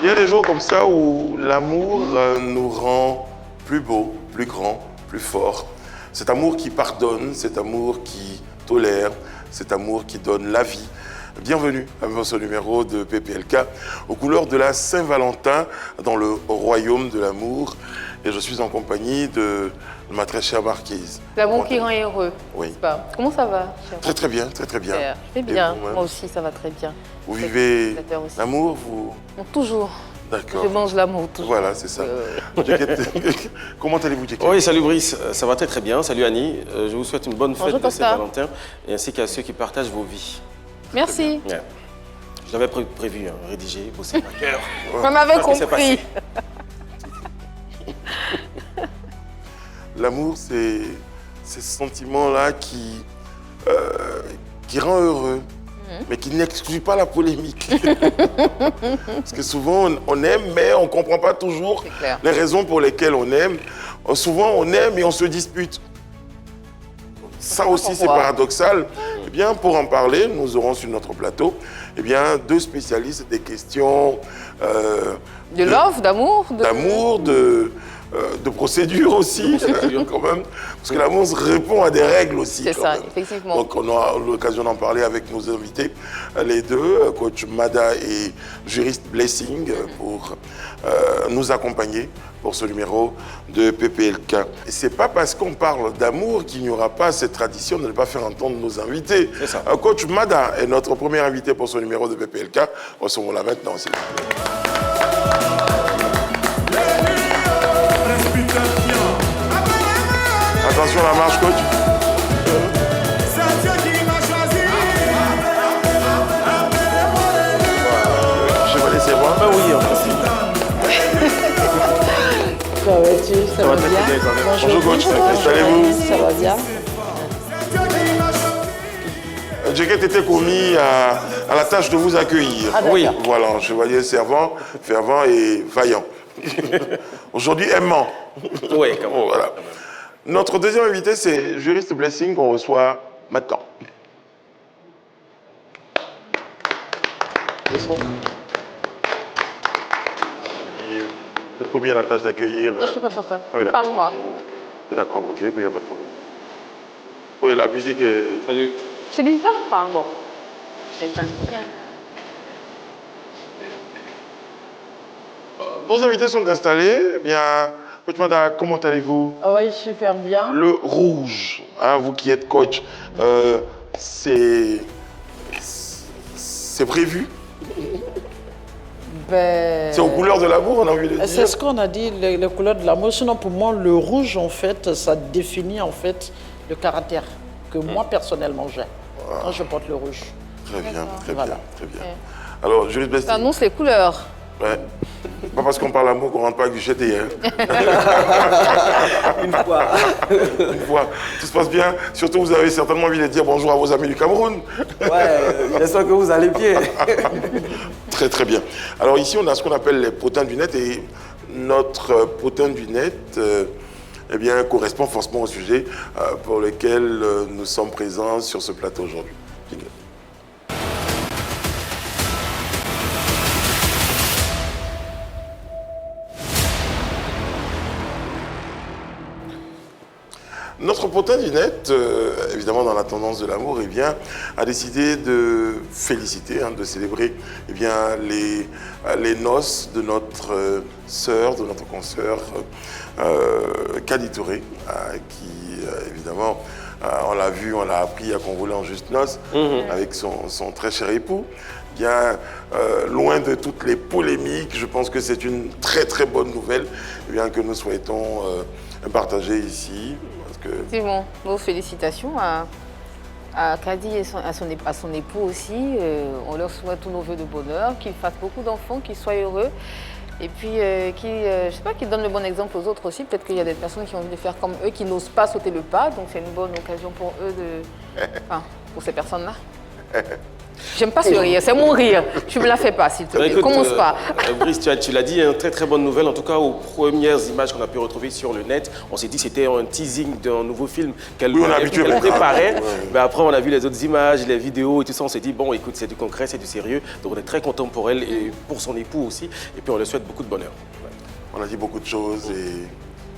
Il y a des jours comme ça où l'amour nous rend plus beaux, plus grands, plus forts. Cet amour qui pardonne, cet amour qui tolère, cet amour qui donne la vie. Bienvenue à ce numéro de PPLK aux couleurs de la Saint-Valentin dans le royaume de l'amour. Et je suis en compagnie de ma très chère marquise. L'amour qui rend heureux. Oui. Pas. Comment ça va, cher? Très très bien, très très bien. C'est bien, moi aussi ça va très bien. Vous vivez l'amour, vous? Toujours. D'accord. Je mange l'amour toujours. Voilà, c'est ça. Comment allez-vous, Jacket? Oui, salut Brice, ça va très très bien. Salut Annie, je vous souhaite une bonne fête Bonjour, de Saint-Valentin et ainsi qu'à ceux qui partagent vos vies. Merci. Ouais. Je l'avais prévu, rédiger, bosser par cœur. On avait compris. L'amour, c'est ce sentiment-là qui rend heureux, mais qui n'exclut pas la polémique. Parce que souvent, on aime, mais on ne comprend pas toujours les raisons pour lesquelles on aime. Souvent, on aime et on se dispute. Ça aussi, c'est paradoxal. Eh bien, pour en parler, nous aurons sur notre plateau deux spécialistes des questions de love, d'amour, de procédure aussi, quand même, parce que l'amour répond à des règles aussi. C'est ça, même. effectivement. Donc on aura l'occasion d'en parler avec nos invités, les deux, coach Mada et juriste Blessing, pour nous accompagner pour ce numéro de PPLK. Et c'est pas parce qu'on parle d'amour qu'il n'y aura pas cette tradition de ne pas faire entendre nos invités. C'est ça. Coach Mada est notre premier invité pour ce numéro de PPLK. Recevons-la maintenant, s'il vous plaît. Attention à la marche, coach. Je vais laisser voir. Oui, en principe. Comment vas-tu? Ça va bien? Bonjour coach, installez-vous. Ça va bien? Jacket était commis à la tâche de vous accueillir. Ah, oui. Voilà, chevalier servant, fervent et vaillant. Aujourd'hui, aimant. Oui, quand même. Voilà. Notre deuxième invité, c'est juriste Blessing qu'on reçoit maintenant. Vous êtes commis à la tâche d'accueillir. Je suis pas papa. Ah oui, d'accord. Parle-moi. D'accord, ok, il n'y a pas de problème. Oui, la musique est... Salut. C'est bizarre, pardon. C'est pas bien. Nos invités sont installés. Eh bien, coach Mada, comment allez-vous? Oui, super bien. Le rouge, hein, vous qui êtes coach, c'est prévu? C'est aux couleurs de l'amour, on a envie de dire? C'est ce qu'on a dit, les couleurs de l'amour. Sinon, pour moi, le rouge, en fait, ça définit en fait le caractère que moi, personnellement, j'ai. Quand je porte le rouge. Très bien, très Voilà. bien, très bien. Alors, juriste Blessing. Ça annonce les couleurs. Ouais. Pas parce qu'on parle d'amour qu'on rentre pas avec du jeté. Hein. Une fois. Une fois. Tout se passe bien. Surtout, vous avez certainement envie de dire bonjour à vos amis du Cameroun. Ouais, j'espère que vous allez bien. Très, très bien. Alors ici, on a ce qu'on appelle les potins du net et notre potin du net correspond forcément au sujet pour lequel nous sommes présents sur ce plateau aujourd'hui. Notre potin du net, évidemment dans la tendance de l'amour, a décidé de féliciter, de célébrer les noces de notre sœur, de notre consoeur, Kadi Touré, qui évidemment, on l'a vu, on l'a appris à Convolé en juste noces, avec son très cher époux. Loin de toutes les polémiques, je pense que c'est une très très bonne nouvelle que nous souhaitons partager ici. Effectivement, nos félicitations à Kadi et à son époux aussi. On leur souhaite tous nos vœux de bonheur, qu'ils fassent beaucoup d'enfants, qu'ils soient heureux. Et puis, qu'ils donnent le bon exemple aux autres aussi. Peut-être qu'il y a des personnes qui ont envie de faire comme eux, qui n'osent pas sauter le pas. Donc, c'est une bonne occasion pour eux pour ces personnes-là. J'aime pas ce rire, c'est mon rire. Tu me la fais pas, s'il te plaît. Écoute, Commence pas. Brice, tu l'as dit, une très très bonne nouvelle. En tout cas, aux premières images qu'on a pu retrouver sur le net, on s'est dit que c'était un teasing d'un nouveau film qu'elle préparait. Mais après, on a vu les autres images, les vidéos et tout ça. On s'est dit, bon, écoute, c'est du concret, c'est du sérieux. Donc on est très content pour elle et pour son époux aussi. Et puis on lui souhaite beaucoup de bonheur. On a dit beaucoup de choses et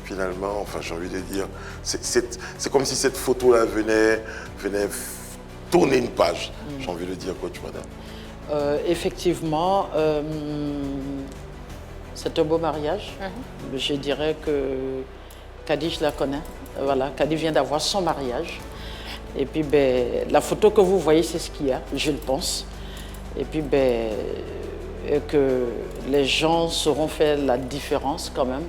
finalement, enfin j'ai envie de dire, c'est comme si cette photo-là venait tourner une page. J'ai envie de dire, coach madame. Effectivement, c'est un beau mariage. Je dirais que Kadi, je la connais. Voilà, Kadi vient d'avoir son mariage. Et puis, ben, la photo que vous voyez, c'est ce qu'il y a, je le pense. Et puis, ben, que les gens sauront faire la différence quand même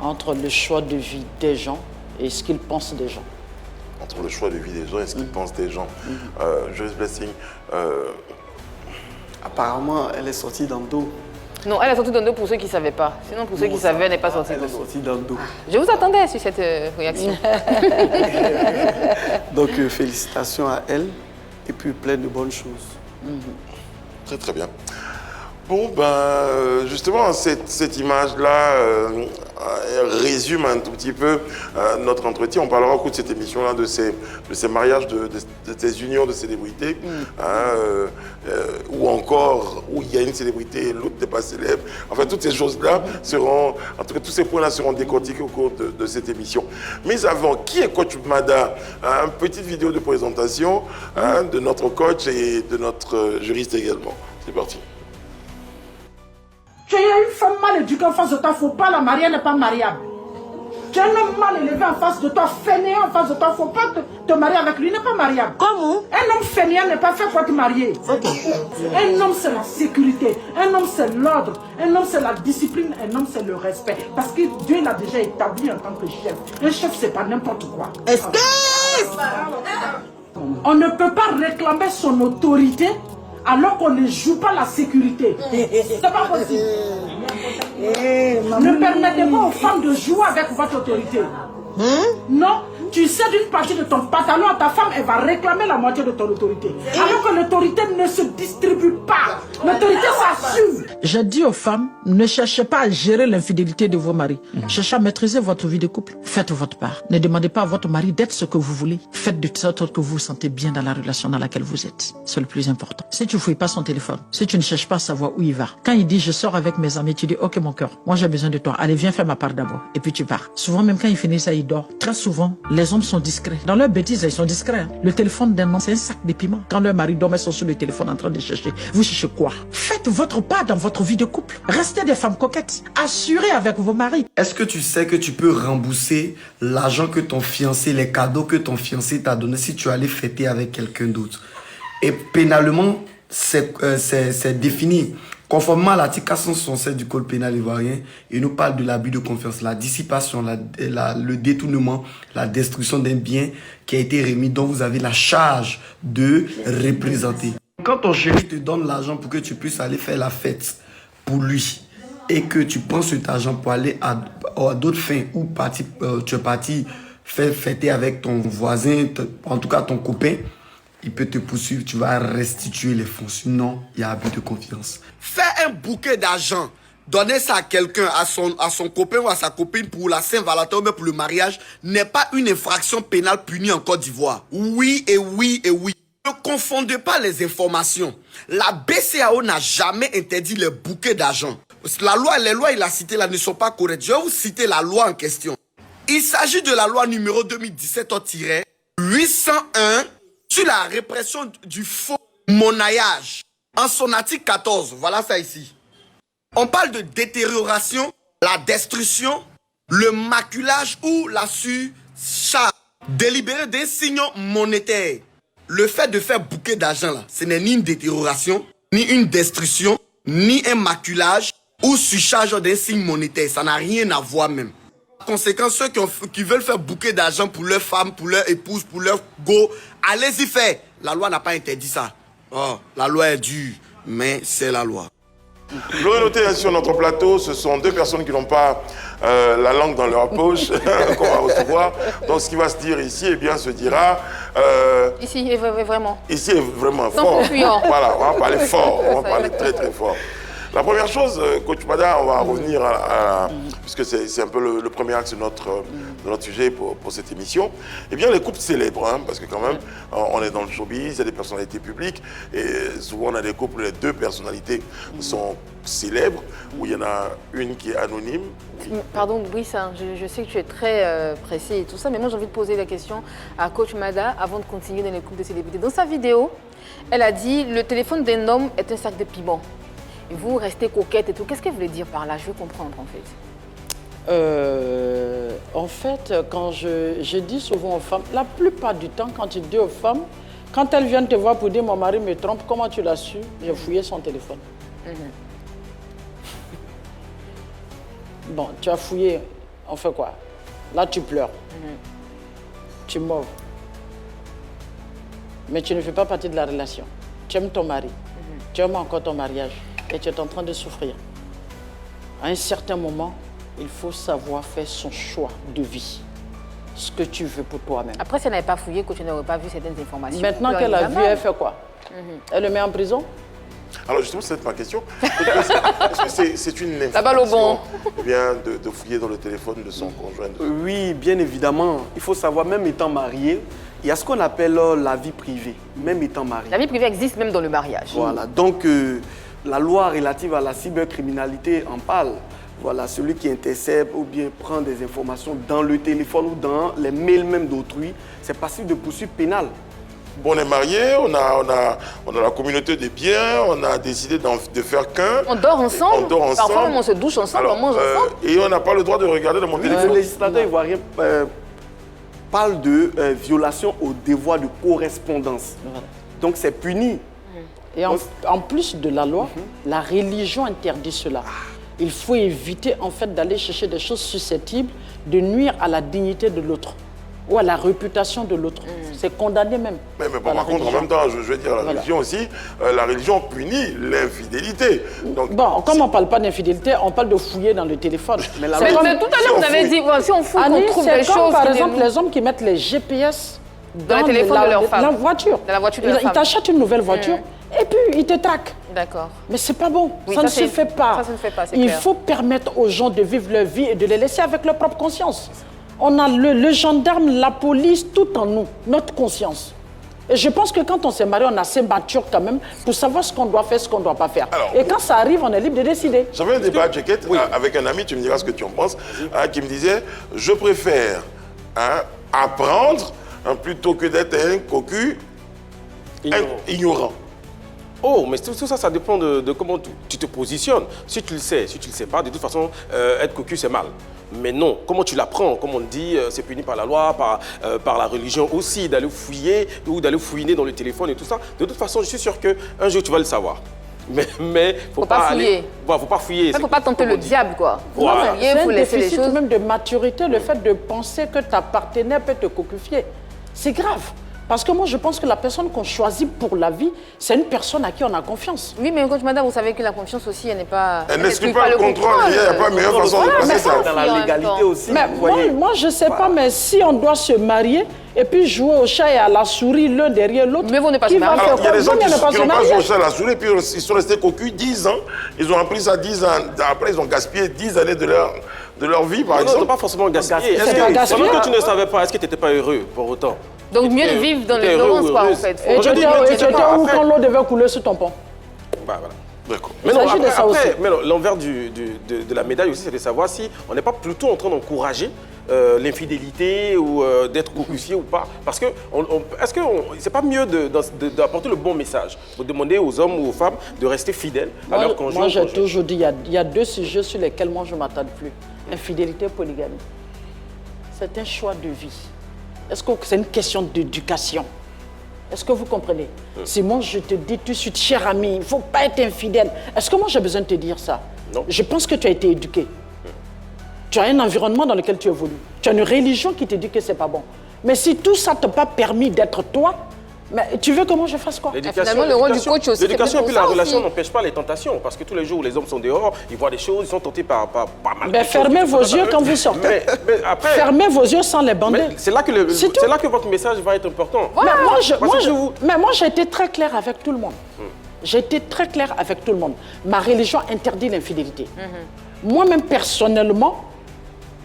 entre le choix de vie des gens et ce qu'ils pensent des gens. Entre le choix de vie des gens et ce qu'ils pensent des gens. Joyce Blessing, apparemment, elle est sortie dans le dos. Non, elle est sortie dans le dos pour ceux qui ne savaient pas. Sinon, pour ceux qui savaient, elle n'est pas sortie dans Elle le est dos. sortie dans le dos. Je vous attendais sur cette réaction. Donc, félicitations à elle et puis plein de bonnes choses. très très bien. Bon, ben, justement, cette image-là résume un tout petit peu notre entretien. On parlera au cours de cette émission-là de ces mariages, de ces unions de célébrités, ou encore où il y a une célébrité et l'autre n'est pas célèbre. Enfin, toutes ces choses-là seront, en tout cas, tous ces points-là seront décortiqués au cours de cette émission. Mais avant, qui est coach Mada? Une petite vidéo de présentation de notre coach et de notre juriste également. C'est parti. Tu es une femme mal éduquée en face de toi, il ne faut pas la marier, elle n'est pas mariable. Tu es un homme mal élevé en face de toi, fainéant en face de toi, il ne faut pas te marier avec lui, il n'est pas mariable. Comment? Un homme fainéant n'est pas fait pour te marier. Un homme c'est la sécurité, un homme c'est l'ordre, un homme c'est la discipline, un homme c'est le respect. Parce que Dieu l'a déjà établi en tant que chef. Un chef c'est pas n'importe quoi. On ne peut pas réclamer son autorité alors qu'on ne joue pas la sécurité. C'est pas possible. Ne permettez pas aux femmes de jouer avec votre autorité. Non, tu sais d'une partie de ton pantalon à ta femme, elle va réclamer la moitié de ton autorité. Alors que l'autorité ne se distribue pas. L'autorité s'assume. J'ai dit aux femmes, ne cherchez pas à gérer l'infidélité de vos maris. Cherchez à maîtriser votre vie de couple. Faites votre part. Ne demandez pas à votre mari d'être ce que vous voulez. Faites de sorte que vous vous sentez bien dans la relation dans laquelle vous êtes. C'est le plus important. Si tu ne fouilles pas son téléphone, si tu ne cherches pas à savoir où il va, quand il dit je sors avec mes amis, tu dis ok mon cœur, moi j'ai besoin de toi. Allez viens faire ma part d'abord. Et puis tu pars. Souvent même quand il finit ça, il dort. Très souvent, les hommes sont discrets. Dans leurs bêtises, ils sont discrets. Hein. Le téléphone d'un homme, c'est un sac de piment. Quand leur mari dort, ils sont sur le téléphone en train de chercher. Vous cherchez quoi? Faites votre part dans votre vie de couple. Restez des femmes coquettes. Assurez avec vos maris. Est-ce que tu sais que tu peux rembourser l'argent que ton fiancé, les cadeaux que ton fiancé t'a donné si tu allais fêter avec quelqu'un d'autre? Et pénalement, c'est défini. Conformément à l'article 467 du Code pénal ivoirien, il nous parle de l'abus de confiance, la dissipation, le détournement, la destruction d'un bien qui a été remis, dont vous avez la charge de représenter. Quand ton chéri te donne l'argent pour que tu puisses aller faire la fête pour lui et que tu prends cet argent pour aller à d'autres fins ou tu es parti faire fêter avec ton voisin, en tout cas ton copain, il peut te poursuivre, tu vas restituer les fonds. Sinon, il y a abus de confiance. Faire un bouquet d'argent, donner ça à quelqu'un, à son copain ou à sa copine pour la Saint-Valentin ou même pour le mariage, n'est pas une infraction pénale punie en Côte d'Ivoire. Oui et oui et oui. Ne confondez pas les informations. La BCAO n'a jamais interdit les bouquets d'argent. Les lois, il a cité là, ne sont pas correctes. Je vais vous citer la loi en question. Il s'agit de la loi numéro 2017-801 sur la répression du faux monnaillage. En son article 14, voilà ça ici. On parle de détérioration, la destruction, le maculage ou la surcharge délibérée d'un signe monétaire. Le fait de faire bouquet d'argent là, ce n'est ni une détérioration, ni une destruction, ni un maculage ou surcharge d'un signe monétaire. Ça n'a rien à voir même. Conséquence, ceux qui veulent faire bouquet d'argent pour leur femme, pour leur épouse, pour leur go, allez-y faire. La loi n'a pas interdit ça. Oh, la loi est dure, mais c'est la loi. Vous l'aurez noté sur notre plateau, ce sont deux personnes qui n'ont pas la langue dans leur poche qu'on va recevoir. Donc ce qui va se dire ici, eh bien, se dira... Ici, vraiment. Ici est vraiment fort. Voilà, on va parler fort, on va parler très très fort. La première chose, Coach Mada, on va revenir puisque c'est un peu le premier axe de notre sujet pour cette émission. Eh bien, les couples célèbres, hein, parce que quand même, on est dans le showbiz, il y a des personnalités publiques, et souvent on a des couples où les deux personnalités sont célèbres, où il y en a une qui est anonyme. Oui. Pardon, Brice, hein, je sais que tu es très précis et tout ça, mais moi j'ai envie de poser la question à Coach Mada avant de continuer dans les couples de célébrités. Dans sa vidéo, elle a dit « Le téléphone d'un homme est un sac de piment ». Et vous restez coquette et tout. Qu'est-ce qu'elle voulait dire par là? Je veux comprendre en fait. Quand je dis souvent aux femmes, la plupart du temps, quand tu dis aux femmes, quand elles viennent te voir pour dire mon mari me trompe, comment tu l'as su? J'ai fouillé son téléphone. Bon, tu as fouillé, on fait quoi? Là, tu pleures. Tu mords. Mais tu ne fais pas partie de la relation. Tu aimes ton mari. Tu aimes encore ton mariage. Et tu es en train de souffrir. À un certain moment, il faut savoir faire son choix de vie. Ce que tu veux pour toi-même. Après, si elle n'avait pas fouillé, que tu n'aurais pas vu certaines informations. Maintenant qu'elle a vu, elle fait quoi? Elle le met en prison? Alors justement, c'est ma question. Est-ce que c'est une information, la balle au bon, bien de fouiller dans le téléphone de son conjoint? Oui, bien évidemment. Il faut savoir, même étant marié, il y a ce qu'on appelle la vie privée, même étant marié. La vie privée existe même dans le mariage. Voilà, donc la loi relative à la cybercriminalité en parle. Voilà, celui qui intercepte ou bien prend des informations dans le téléphone ou dans les mails même d'autrui, c'est passible de poursuite pénale. Bon, on est mariés, on a la communauté des biens, on a décidé de faire qu'un. On dort ensemble. Parfois, on se douche ensemble, on mange ensemble. Et on n'a pas le droit de regarder dans mon téléphone. Le législateur ivoirien parle de violation au devoir de correspondance. Donc, c'est puni. Et en plus de la loi, la religion interdit cela. Il faut éviter en fait d'aller chercher des choses susceptibles de nuire à la dignité de l'autre ou à la réputation de l'autre. C'est condamné même. Mais bon, par contre, en même temps, je veux dire, la religion aussi, la religion punit l'infidélité. Bon, comme on ne parle pas d'infidélité, on parle de fouiller dans le téléphone. Mais tout à l'heure, vous avez dit, si on fouille, on trouve des choses. Par exemple, les hommes qui mettent les GPS dans le téléphone de leur femme. Dans la voiture. Dans la voiture de leur femme. Ils t'achètent une nouvelle voiture et puis ils te traquent. D'accord. Mais c'est pas bon. Oui, ça ne se fait pas. Ça se fait pas, c'est Il clair. faut permettre aux gens de vivre leur vie et de les laisser avec leur propre conscience. On a le gendarme, la police, tout en nous, notre conscience. Et je pense que quand on s'est marié, on est assez mature quand même pour savoir ce qu'on doit faire, ce qu'on ne doit pas faire. Alors, et quand ça arrive, on est libre de décider. J'avais un débat, Jacket, avec un ami, tu me diras ce que tu en penses, qui me disait, je préfère apprendre plutôt que d'être un cocu ignorant. Oh, mais tout ça, ça dépend de comment tu te positionnes. Si tu le sais pas, de toute façon, être cocu, c'est mal. Mais non, comment tu l'apprends? Comme on dit, c'est puni par la loi, par la religion aussi, d'aller fouiller ou d'aller fouiner dans le téléphone et tout ça. De toute façon, je suis sûr qu'un jour, tu vas le savoir. Mais faut pas fouiller. Faut pas fouiller. Faut pas tenter le diable, quoi. Voilà. C'est un déficit même de maturité, le fait de penser que ta partenaire peut te cocufier. C'est grave. Parce que moi, je pense que la personne qu'on choisit pour la vie, c'est une personne à qui on a confiance. Oui, mais madame, vous savez que la confiance aussi, elle n'est pas... Elle n'exclut pas le contrôle. Il n'y a pas de meilleure façon de passer ça. Dans la légalité aussi. Mais moi, je ne sais pas, mais si on doit se marier et puis jouer au chat et à la souris l'un derrière l'autre, mais vous n'êtes pas se marier. Il y a des gens qui n'ont pas joué au chat et à la souris, puis ils sont restés cocus 10 ans. Ils ont appris ça 10 ans. Après, ils ont gaspillé 10 années de leur vie, par exemple. Non, pas forcément gaspillé. Est-ce que tu ne savais pas, est-ce que tu n'étais pas heureux pour autant? Donc mieux de vivre dans l'ignorance, quoi, en fait. Et tu étais où quand l'eau devait couler sur ton pont? Bah voilà. D'accord. Mais non, après, l'envers de la médaille aussi, c'est de savoir si on n'est pas plutôt en train d'encourager l'infidélité ou d'être cocufié ou pas. Parce que, est-ce que c'est pas mieux d'apporter le bon message, de demander aux hommes ou aux femmes de rester fidèles à leur conjoint? Moi, j'ai toujours dit, il y a deux sujets sur lesquels moi je ne m'attarde plus. Infidélité et polygamie. C'est un choix de vie. Est-ce que c'est une question d'éducation? Est-ce que vous comprenez? Si moi je te dis tout de suite, cher ami, il ne faut pas être infidèle. Est-ce que moi j'ai besoin de te dire ça? Non. Je pense que tu as été éduqué. Tu as un environnement dans lequel tu évolues. Tu as une religion qui te dit que ce n'est pas bon. Mais si tout ça ne t'a pas permis d'être toi, Mais tu veux que moi je fasse quoi? Finalement, le rôle du coach aussi. L'éducation et puis la relation n'empêche pas les tentations. Parce que tous les jours où les hommes sont dehors, ils voient des choses, ils sont tentés par mal de choses. Fermez vos yeux quand vous sortez. Mais après, fermez vos yeux sans les bander. C'est là que votre message va être important. Voilà. Mais moi, j'ai été très clair avec tout le monde. J'ai été très clair avec tout le monde. Ma religion interdit l'infidélité. Moi-même, personnellement,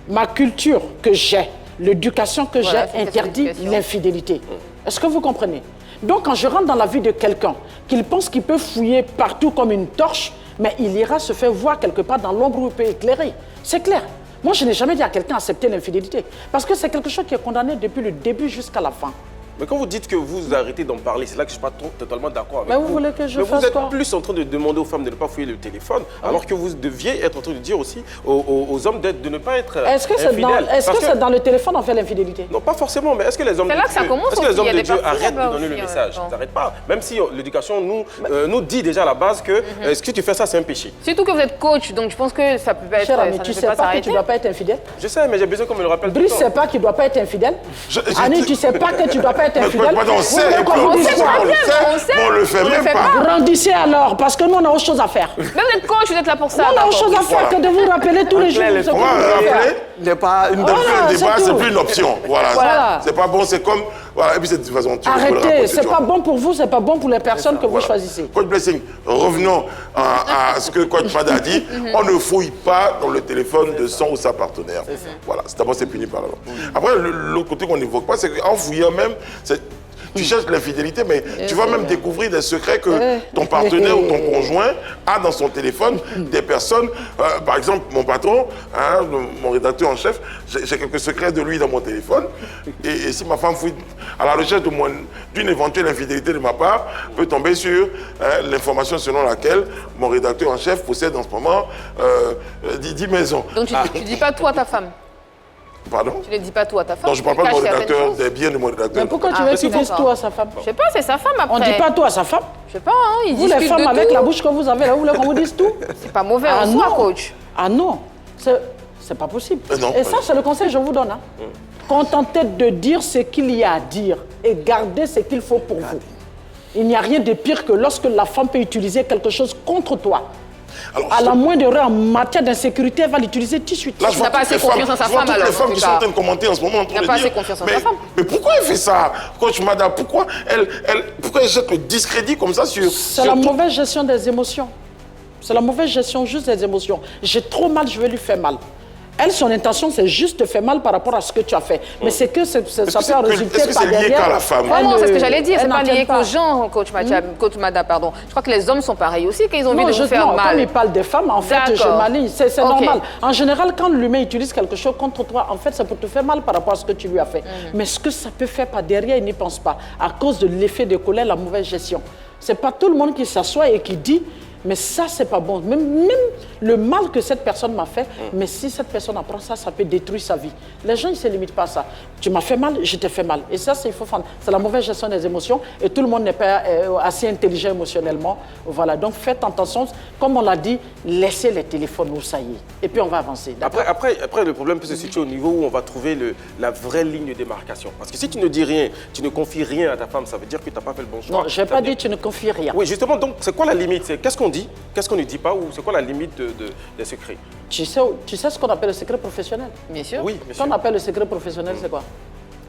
ma culture que j'ai, l'éducation que j'ai interdit l'infidélité. Est-ce que vous comprenez? Donc, quand je rentre dans la vie de quelqu'un, qu'il pense qu'il peut fouiller partout comme une torche, mais il ira se faire voir quelque part dans l'ombre où il peut éclairer. C'est clair. Moi, je n'ai jamais dit à quelqu'un d'accepter l'infidélité. Parce que c'est quelque chose qui est condamné depuis le début jusqu'à la fin. Mais quand vous dites que vous arrêtez d'en parler, c'est là que je ne suis pas totalement d'accord avec vous. Mais vous voulez que je fasse quoi? Vous êtes plus en train de demander aux femmes de ne pas fouiller le téléphone, alors que vous deviez être en train de dire aussi aux hommes de ne pas être infidèles. Est-ce que c'est dans le téléphone qu'on fait l'infidélité? Non, pas forcément, mais est-ce que les hommes de Dieu arrêtent de donner le message? Ils n'arrêtent pas. Même si l'éducation nous dit déjà à la base que ce que tu fais ça, c'est un péché. Surtout que vous êtes coach, donc je pense que ça peut pas être... Cher ami, tu ne sais pas que tu ne dois pas être infidèle? Je sais, mais j'ai besoin qu'on me le rappelle. Brice ne sait pas qu'il ne doit pas être infidèle? Annie, tu ne sais pas que tu ne dois pas être infidèle? On le fait même pas. Grandissez alors, parce que nous, on a autre chose à faire. Même le coach, vous êtes là pour ça. On a autre chose à faire que de vous rappeler tous les jours. On va rappeler. N'est pas une débat, c'est plus une option. Voilà. C'est pas bon, c'est comme. Voilà. Et puis c'est de toute façon. Arrêtez, c'est pas bon pour vous, c'est pas bon pour les personnes que vous choisissez. Coach Blessing, revenons à ce que Coach Mada a dit. On ne fouille pas dans le téléphone de son ou sa partenaire. Voilà. D'abord, c'est puni par la loi. Après, l'autre côté qu'on n'évoque pas, c'est qu'en fouillant même, tu cherches l'infidélité, mais tu vas même découvrir des secrets que ton partenaire ou ton conjoint a dans son téléphone, des personnes, par exemple mon patron, mon rédacteur en chef, j'ai quelques secrets de lui dans mon téléphone, et si ma femme fouille à la recherche d'une éventuelle infidélité de ma part, peut tomber sur l'information selon laquelle mon rédacteur en chef possède en ce moment 10 maisons. Donc tu ne dis pas toi à ta femme? Pardon? Tu ne le dis pas toi à ta femme? Non, je ne parle pas de mon rédacteur, des biens de mon rédacteur. Mais pourquoi tu veux qu'il dise toi à sa femme? Je sais pas, c'est sa femme après. On ne dit pas toi à sa femme? Je sais pas, hein, il vous les femmes avec la bouche que vous avez là, vous voulez qu'on vous dise tout? C'est pas mauvais en soi, coach. Ah non, c'est pas possible. Non, et ça, c'est le conseil que je vous donne. Hein. Contentez de dire ce qu'il y a à dire et gardez ce qu'il faut pour vous. Il n'y a rien de pire que lorsque la femme peut utiliser quelque chose contre toi. Alors, à la moindre erreur en matière d'insécurité, elle va l'utiliser tout de suite. Là, je vois pas assez confiance en sa femme, alors. Les femmes qui sont en train de commenter en ce moment, en train de dire... pas assez confiance en sa femme. Mais pourquoi elle fait ça, Coach Mada? Pourquoi elle jette le discrédit comme ça sur... C'est la mauvaise gestion des émotions. C'est la mauvaise gestion juste des émotions. J'ai trop mal, je vais lui faire mal. Elle, son intention, c'est juste de faire mal par rapport à ce que tu as fait. Mais c'est que ça peut en résulter par derrière. Est-ce que c'est lié qu'à la femme? Non, c'est ce que j'allais dire. C'est pas lié qu'aux gens, Coach Mada, pardon. Je crois que les hommes sont pareils aussi, qu'ils ont envie de vous faire mal. Quand il parle des femmes, en fait, je m'aligne. C'est normal. En général, quand l'humain utilise quelque chose contre toi, en fait, c'est pour te faire mal par rapport à ce que tu lui as fait. Mais ce que ça peut faire par derrière, il n'y pense pas. À cause de l'effet de colère, la mauvaise gestion. C'est pas tout le monde qui s'assoit et qui dit... Mais ça, c'est pas bon. Même le mal que cette personne m'a fait, mais si cette personne apprend ça, ça peut détruire sa vie. Les gens, ils ne se limitent pas à ça. Tu m'as fait mal, je t'ai fait mal. Et ça, il faut faire. C'est la mauvaise gestion des émotions. Et tout le monde n'est pas assez intelligent émotionnellement. Voilà. Donc, faites attention. Comme on l'a dit, laissez les téléphones où ça y est. Et puis, on va avancer. Après, le problème peut se situer au niveau où on va trouver la vraie ligne de démarcation. Parce que si tu ne dis rien, tu ne confies rien à ta femme, ça veut dire que tu n'as pas fait le bon choix. Non, je n'ai pas dit que tu ne confies rien. Oui, justement. Donc, c'est quoi la limite? Qu'est-ce qu'on dit? Qu'est-ce qu'on ne dit pas? Ou c'est quoi la limite des secrets? Tu sais ce qu'on appelle le secret professionnel? Bien sûr. Oui, bien sûr. Ce qu'on appelle le secret professionnel, c'est quoi?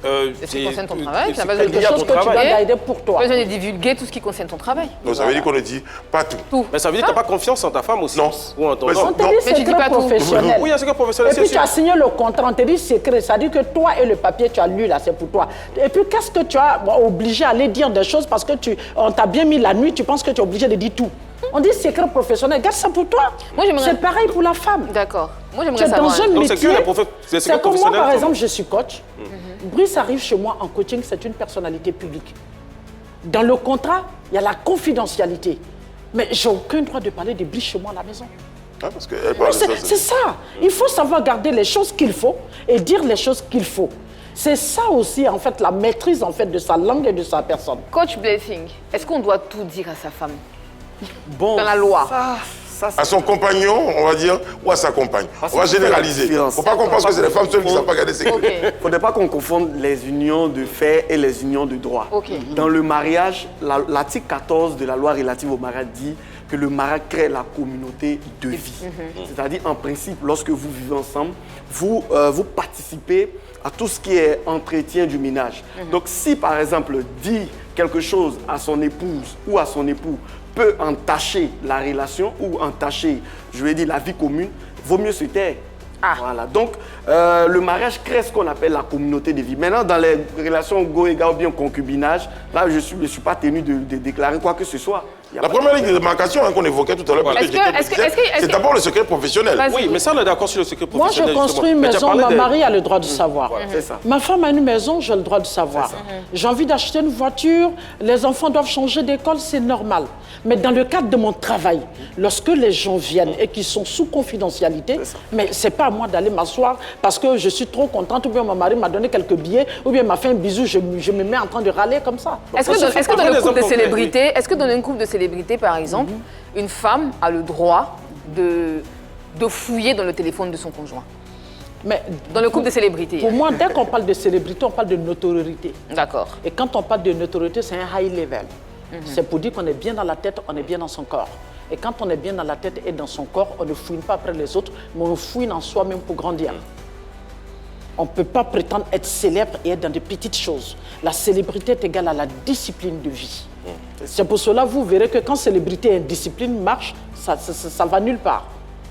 Ce qui concerne ton travail, c'est quelque chose que tu dois garder pour toi. Tu as besoin de divulguer tout ce qui concerne ton travail. Donc ça veut dire qu'on ne dit pas tout. Mais ça veut dire que tu n'as pas confiance en ta femme aussi? Non. Ou en ton homme? On te dit secret professionnel. Oui, un secret professionnel, et puis tu as signé le contrat, on te dit secret. Ça dit que toi et le papier, tu as lu là, c'est pour toi. Et puis qu'est-ce que tu as obligé à aller dire des choses parce que on t'a bien mis la nuit, tu penses que tu es obligé de dire tout. On dit secret professionnel, garde ça pour toi. C'est pareil pour la femme. D'accord. Moi, j'aimerais savoir. Dans un métier, c'est comme moi, par exemple, je suis coach. Brice arrive chez moi en coaching, c'est une personnalité publique. Dans le contrat, il y a la confidentialité. Mais j'ai aucun droit de parler de Brice chez moi à la maison. C'est ça. Il faut savoir garder les choses qu'il faut et dire les choses qu'il faut. C'est ça aussi, en fait, la maîtrise en fait, de sa langue et de sa personne. Coach Blessing, est-ce qu'on doit tout dire à sa femme? Bon, dans la loi. à son compagnon, on va dire, ou à sa compagne. On va généraliser. Il ne faut pas qu'on pense que c'est les femmes seules qui ne savent pas garder ses clés. Il ne faudrait pas qu'on confonde les unions de fait et les unions de droit. Dans le mariage, l'article 14 de la loi relative au mariage dit que le mariage crée la communauté de vie. C'est-à-dire, en principe, lorsque vous vivez ensemble, vous participez à tout ce qui est entretien du ménage. Donc, si, par exemple, dit quelque chose à son épouse ou à son époux peut entacher la relation ou entacher, je vais dire, la vie commune, vaut mieux se taire. Voilà. Donc, le mariage crée ce qu'on appelle la communauté de vie. Maintenant, dans les relations go-éga ou bien concubinage, là, je ne suis pas tenu de déclarer quoi que ce soit. La première ligne de démarcation qu'on évoquait tout à l'heure, c'est d'abord le secret professionnel. Oui, mais ça, on est d'accord sur le secret professionnel. Moi, je construis une maison, ma mari a le droit de savoir. C'est ça. Ma femme a une maison, j'ai le droit de savoir. J'ai envie d'acheter une voiture, les enfants doivent changer d'école, c'est normal. Mais dans le cadre de mon travail, lorsque les gens viennent et qu'ils sont sous confidentialité, mais c'est pas à moi d'aller m'asseoir parce que je suis trop contente, ou bien mon mari m'a donné quelques billets, ou bien m'a fait un bisou, je me mets en train de râler comme ça. Est-ce que dans le couple de célébrités, par exemple, une femme a le droit de fouiller dans le téléphone de son conjoint? Mais dans le couple de célébrités. Pour moi, dès qu'on parle de célébrité, on parle de notoriété. D'accord. Et quand on parle de notoriété, c'est un high level. C'est pour dire qu'on est bien dans la tête, on est bien dans son corps. Et quand on est bien dans la tête et dans son corps, on ne fouine pas après les autres, mais on fouine en soi-même pour grandir. On ne peut pas prétendre être célèbre et être dans de petites choses. La célébrité est égale à la discipline de vie. C'est pour cela que vous verrez que quand célébrité et discipline marchent, ça ne va nulle part.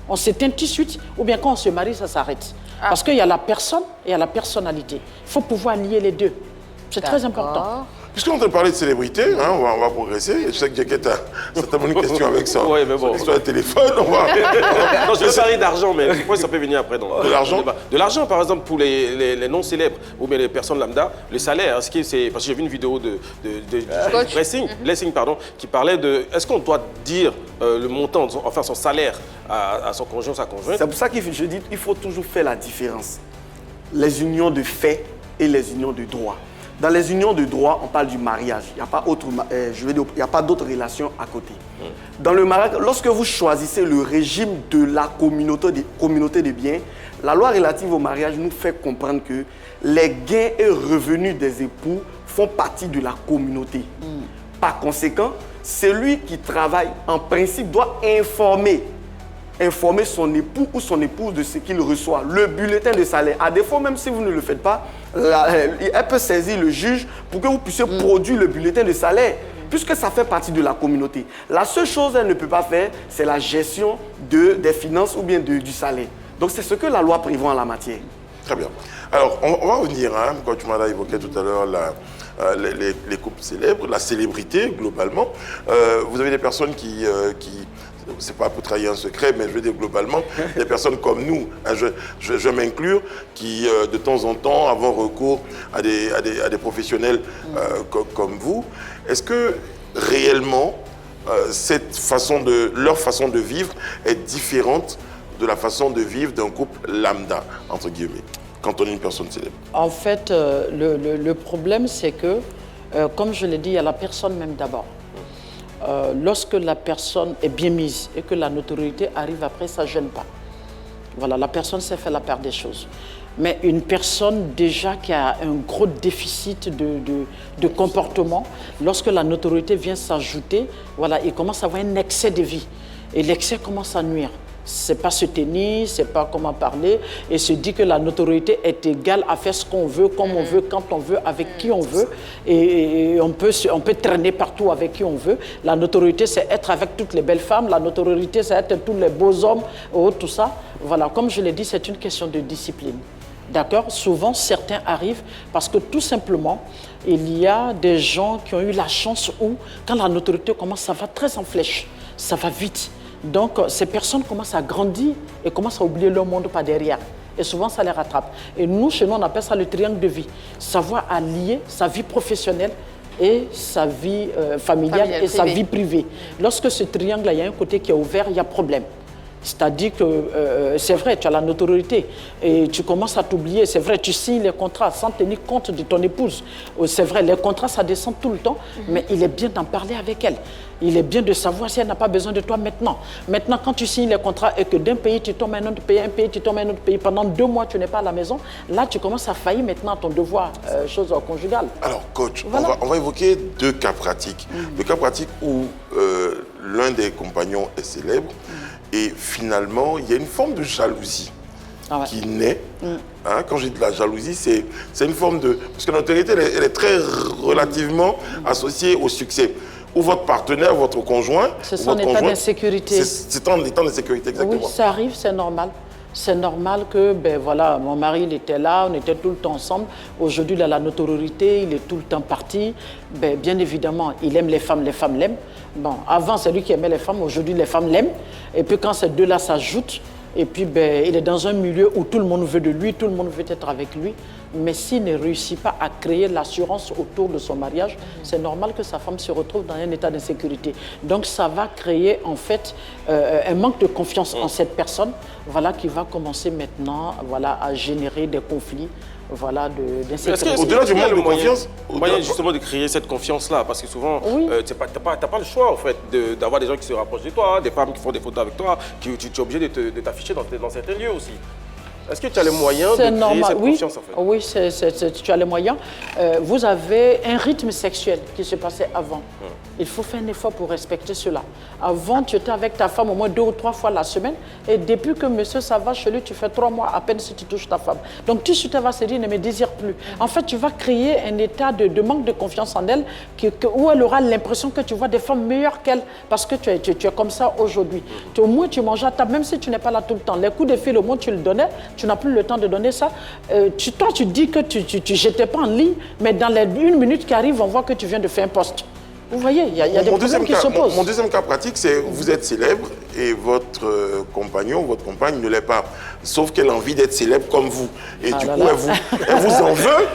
On s'éteint tout de suite, ou bien quand on se marie, ça s'arrête. Parce qu'il y a la personne et il y a la personnalité. Il faut pouvoir lier les deux. C'est très important. Puisqu'on te parlait de célébrité, hein, on va progresser. Je sais que Jacket a certainement une question avec ça. Oui, mais bon. Sur le téléphone, on va... Non, je vais parler d'argent, mais ça peut venir après. De l'argent? De l'argent, par exemple, pour les non-célèbres ou bien les personnes lambda, le salaire, parce que j'ai vu une vidéo de Blessing, qui parlait de... Est-ce qu'on doit dire le montant, enfin son salaire à son conjoint, sa conjointe? C'est pour ça que je dis qu'il faut toujours faire la différence. Les unions de fait et les unions de droit. Dans les unions de droit, on parle du mariage. Il n'y a pas d'autres relations à côté. Dans le mariage, lorsque vous choisissez le régime de la communauté de biens, la loi relative au mariage nous fait comprendre que les gains et revenus des époux font partie de la communauté. Par conséquent, celui qui travaille, en principe, doit informer son époux ou son épouse de ce qu'il reçoit, le bulletin de salaire. À défaut, même si vous ne le faites pas, elle peut saisir le juge pour que vous puissiez produire le bulletin de salaire, puisque ça fait partie de la communauté. La seule chose qu'elle ne peut pas faire, c'est la gestion des finances ou bien du salaire. Donc c'est ce que la loi prévoit en la matière. Très bien. Alors, on va revenir, hein, quand tu m'as évoqué tout à l'heure les couples célèbres, la célébrité globalement. Vous avez des personnes qui c'est pas pour trahir un secret, mais je veux dire globalement, des personnes comme nous, hein, je m'inclure, qui de temps en temps avons recours à des professionnels comme vous. Est-ce que réellement, leur façon de vivre est différente de la façon de vivre d'un couple lambda, entre guillemets, quand on est une personne célèbre? En fait, le problème, c'est que, comme je l'ai dit, il y a la personne même d'abord. Lorsque la personne est bien mise et que la notoriété arrive après, ça ne gêne pas. Voilà, la personne sait faire la part des choses. Mais une personne déjà qui a un gros déficit de comportement, lorsque la notoriété vient s'ajouter, voilà, il commence à avoir un excès de vie. Et l'excès commence à nuire. C'est pas se tenir, c'est pas comment parler, et se dit que la notoriété est égale à faire ce qu'on veut, comme on veut, quand on veut, avec qui on veut, et on peut traîner partout avec qui on veut. La notoriété, c'est être avec toutes les belles femmes, la notoriété, c'est être tous les beaux hommes, tout ça. Voilà, comme je l'ai dit, c'est une question de discipline. D'accord? Souvent, certains arrivent parce que tout simplement, il y a des gens qui ont eu la chance où, quand la notoriété commence, ça va très en flèche, ça va vite. Donc, ces personnes commencent à grandir et commencent à oublier leur monde par derrière. Et souvent, ça les rattrape. Et nous, chez nous, on appelle ça le triangle de vie. Savoir allier sa vie professionnelle et sa vie familiale et sa vie privée. Lorsque ce triangle-là, il y a un côté qui est ouvert, il y a problème. C'est-à-dire que c'est vrai, tu as la notoriété et tu commences à t'oublier. C'est vrai, tu signes les contrats sans tenir compte de ton épouse. C'est vrai, les contrats, ça descend tout le temps, mais il est bien d'en parler avec elle. Il est bien de savoir si elle n'a pas besoin de toi maintenant. Maintenant, quand tu signes les contrats et que d'un pays, tu tombes à un autre pays, un pays, tu tombes à un autre pays, pendant 2 mois, tu n'es pas à la maison, là, tu commences à faillir maintenant à ton devoir, chose conjugale. Alors, coach, voilà. on va évoquer 2 cas pratiques. 2 cas pratiques où l'un des compagnons est célèbre et finalement, il y a une forme de jalousie qui naît. Hein, quand j'ai de la jalousie, c'est une forme de... Parce que la notoriété, elle est très relativement associée au succès. Ou votre partenaire, votre conjoint... C'est son état d'insécurité. C'est en état d'insécurité, exactement. Oui, ça arrive, c'est normal. C'est normal que, ben voilà, mon mari, il était là, on était tout le temps ensemble. Aujourd'hui, il a la notoriété, il est tout le temps parti. Ben, bien évidemment, il aime les femmes l'aiment. Bon, avant, c'est lui qui aimait les femmes, aujourd'hui, les femmes l'aiment. Et puis, quand ces deux-là s'ajoutent, et puis, ben, il est dans un milieu où tout le monde veut de lui, tout le monde veut être avec lui. Mais s'il ne réussit pas à créer l'assurance autour de son mariage, c'est normal que sa femme se retrouve dans un état d'insécurité. Donc, ça va créer, en fait, un manque de confiance en cette personne, voilà, qui va commencer maintenant, voilà, à générer des conflits, voilà, d'insécurité. Au-delà du manque de confiance, moyen justement de créer cette confiance-là, parce que souvent, tu n'as pas le choix, en fait, d'avoir des gens qui se rapprochent de toi, des femmes qui font des photos avec toi, tu es obligé de t'afficher dans certains lieux aussi. Est-ce que tu as les moyens de créer cette confiance, en fait? Oui, tu as les moyens. Vous avez un rythme sexuel qui se passait avant. Il faut faire un effort pour respecter cela. Avant, tu étais avec ta femme au moins 2 ou 3 fois la semaine. Et depuis que monsieur ça va chez lui, tu fais 3 mois à peine si tu touches ta femme. Donc, tout de suite, elle va se dire, ne me désire plus. En fait, tu vas créer un état de manque de confiance en elle où elle aura l'impression que tu vois des femmes meilleures qu'elle parce que tu es comme ça aujourd'hui. Au moins, tu manges à table, même si tu n'es pas là tout le temps. Les coups de fil, au moins, tu le donnais. Tu n'as plus le temps de donner ça. Toi, tu dis que tu n'étais pas en ligne, mais dans les 1 minute qui arrive, on voit que tu viens de faire un post. Vous voyez, il y a des problèmes qui s'opposent. Mon deuxième cas pratique, c'est vous êtes célèbre et votre compagnon, votre compagne ne l'est pas. Sauf qu'elle a envie d'être célèbre comme vous. Et du coup, elle vous en veut,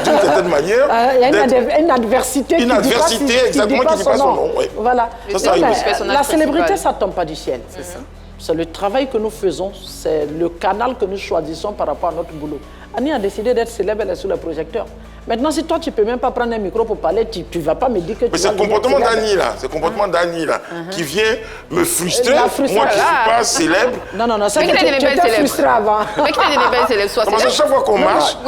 d'une certaine manière. Il y a une adversité qui exactement, qui dit pas son nom. Voilà. Ça arrive. La célébrité, ça ne tombe pas du ciel. C'est ça. C'est le travail que nous faisons, c'est le canal que nous choisissons par rapport à notre boulot. Annie a décidé d'être célèbre, elle est sous le projecteur. Maintenant, si toi, tu ne peux même pas prendre un micro pour parler, tu ne vas pas me dire que tu vas... Mais c'est le comportement d'Annie, là. C'est le comportement d'Annie, là, qui vient me frustrer. Moi qui ne suis pas célèbre. Non, c'est que tu étais frustré avant. Mais qui n'est pas célèbre, soit célèbre. Chaque fois qu'on marche,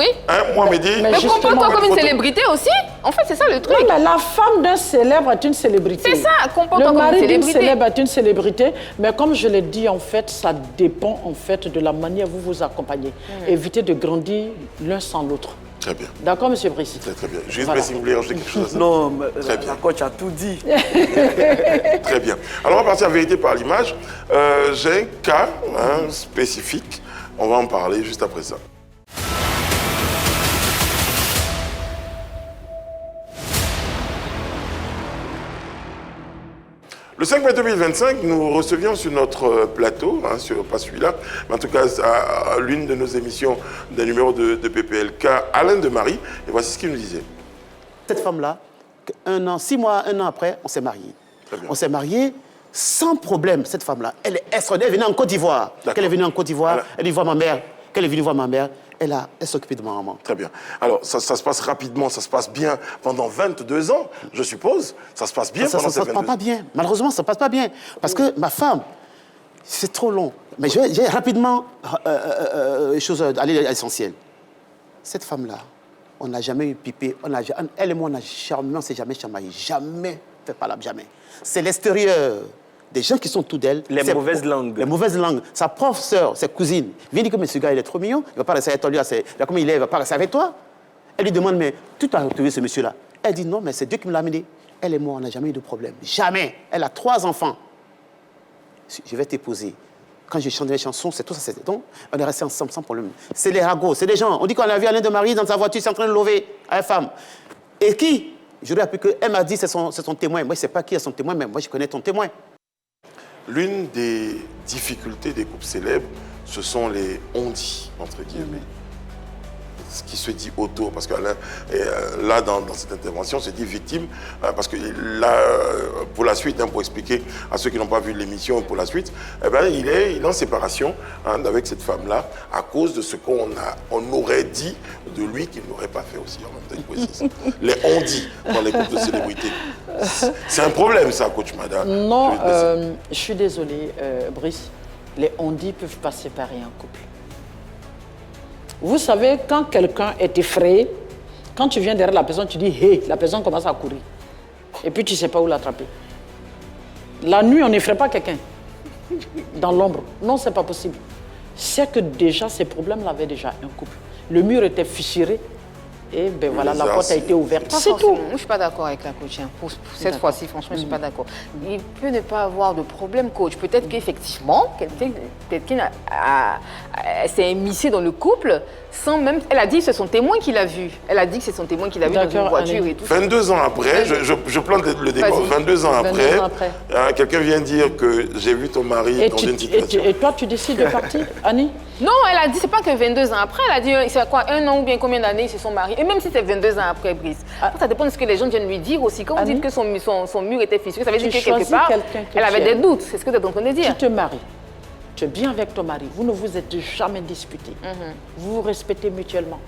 moi, me dit... Mais comporte-toi comme une célébrité aussi. En fait, c'est ça le truc. Oui, mais la femme d'un célébre est une célébrité. C'est ça, comporte-toi comme une célébrité. Le mari d'une célèbre est une célébrité. Mais comme je l'ai dit, en fait, ça dépend, en fait, de la manière dont vous vous accompagnez. Évitez de grandir l'un sans l'autre. Très bien. D'accord, monsieur Brice? Très bien. Juste, si vous voulez rajouter quelque chose. Non, mais la coach a tout dit. Très bien. Alors, on va partir à vérité par l'image. J'ai un cas spécifique. On va en parler juste après ça. Le 5 mai 2025, nous recevions sur notre plateau, pas celui-là, mais en tout cas à l'une de nos émissions d'un numéro de PPLK, Alain de Marie. Et voici ce qu'il nous disait. Cette femme-là, 6 mois, 1 an après, on s'est mariés. On s'est mariés sans problème, cette femme-là. Elle est extraordinaire, elle est venue en Côte d'Ivoire. Quand elle est venue en Côte d'Ivoire, elle est venue voir ma mère. Quand elle est venue voir ma mère, elle s'occupait de ma maman. Très bien. Alors, ça se passe rapidement, ça se passe bien pendant 22 ans, je suppose. Ça se passe bien pendant ces 22 ans. Ça ne se passe pas bien. Malheureusement, ça ne se passe pas bien. Parce que ma femme, c'est trop long. Mais je vais rapidement aller à l'essentiel. Cette femme-là, on n'a jamais eu pipé. Elle et moi, on ne s'est jamais chamaillé. Jamais fait pas là, jamais. C'est l'extérieur. Des gens qui sont tout d'elle. Les mauvaises langues. Les mauvaises langues. Sa propre sœur, sa cousine, vient dire que ce gars, il est trop mignon. Il ne va pas rester avec toi. Comme il est, il ne va pas rester avec toi. Elle lui demande, mais tu as retrouvé ce monsieur-là? Elle dit, non, mais c'est Dieu qui me l'a amené. Elle et moi, on n'a jamais eu de problème. Jamais. Elle a 3 enfants. Je vais t'épouser. Quand je chante les chansons, c'est tout ça. Donc, on est restés ensemble sans problème. C'est les ragots, c'est des gens. On dit qu'on a vu Alain de Marie dans sa voiture, c'est en train de lever à une femme. Et qui? Je lui ai appris qu'elle m'a dit, c'est son témoin. Moi, je ne sais pas qui est son témoin, mais moi, je connais ton témoin. L'une des difficultés des couples célèbres, ce sont les on-dit, entre guillemets. ce qui se dit autour. Parce que là, dans cette intervention, on se dit victime, parce que là, pour la suite, pour expliquer à ceux qui n'ont pas vu l'émission pour la suite, il est en séparation avec cette femme-là à cause de ce qu'on aurait dit de lui qu'il n'aurait pas fait aussi. En même temps, il précise. Les on-dit dans les groupes de célébrités. C'est un problème, ça, coach Mada. Non, je suis désolée, Brice. Les on-dit peuvent pas séparer un couple. Vous savez, quand quelqu'un est effrayé, quand tu viens derrière la personne, tu dis « hey », la personne commence à courir. Et puis tu ne sais pas où l'attraper. La nuit, on n'effraie pas quelqu'un dans l'ombre. Non, ce n'est pas possible. C'est que déjà, ces problèmes-là avaient déjà un couple. Le mur était fissuré. Et ben voilà, la porte a été ouverte. C'est tout. Moi, je ne suis pas d'accord avec la coach. Pour cette fois-ci, franchement, je ne suis pas d'accord. Il peut ne pas avoir de problème, coach. Peut-être qu'effectivement, quelqu'un s'est immiscé dans le couple sans même... Elle a dit que c'est son témoin qui l'a vu. Elle a dit que c'est son témoin qui l'a vu dans une voiture et tout. 22 ans après, je plante le débat. 22 ans après, quelqu'un vient dire que j'ai vu ton mari dans une situation. Et toi, tu décides de partir, Annie? Non, elle a dit, c'est pas que 22 ans après, elle a dit, c'est quoi, 1 an ou bien combien d'années ils se sont mariés. Et même si c'est 22 ans après, Brice, ça dépend de ce que les gens viennent lui dire aussi. Quand vous dites que son mur était fissuré, ça veut dire que quelque part, elle avait des doutes. C'est ce que tu es en train de dire. Tu te maries, tu es bien avec ton mari, vous ne vous êtes jamais disputé. Vous vous respectez mutuellement.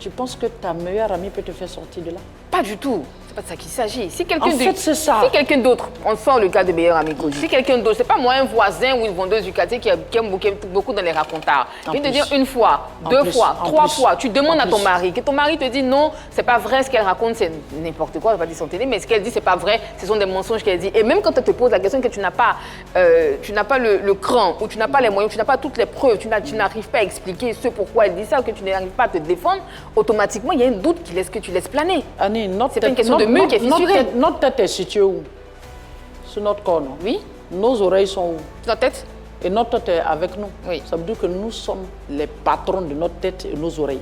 Tu penses que ta meilleure amie peut te faire sortir de là? Pas du tout. C'est pas de ça qu'il s'agit. Si quelqu'un c'est quelqu'un d'autre, on sort le cas de meilleur ami coach. Si quelqu'un d'autre, c'est pas moi un voisin ou une vendeuse du quartier qui aime beaucoup dans les racontards. Il te dire une fois, deux fois, trois fois, tu demandes à ton mari, que ton mari te dit non, c'est pas vrai ce qu'elle raconte, c'est n'importe quoi, je vais pas dire son télé, mais ce qu'elle dit c'est pas vrai, ce sont des mensonges qu'elle dit. Et même quand elle te pose la question que tu n'as pas le cran ou tu n'as pas les moyens, tu n'as pas toutes les preuves, tu n'arrives pas à expliquer ce pourquoi elle dit ça ou que tu n'arrives pas à te défendre, automatiquement il y a un doute que tu laisses planer. Annie, c'est pas une question de mur qui est fissuré. Notre tête est située où? Sur notre corps, non? Oui. Nos oreilles sont où? Notre tête? Et notre tête est avec nous. Oui. Ça veut dire que nous sommes les patrons de notre tête et nos oreilles.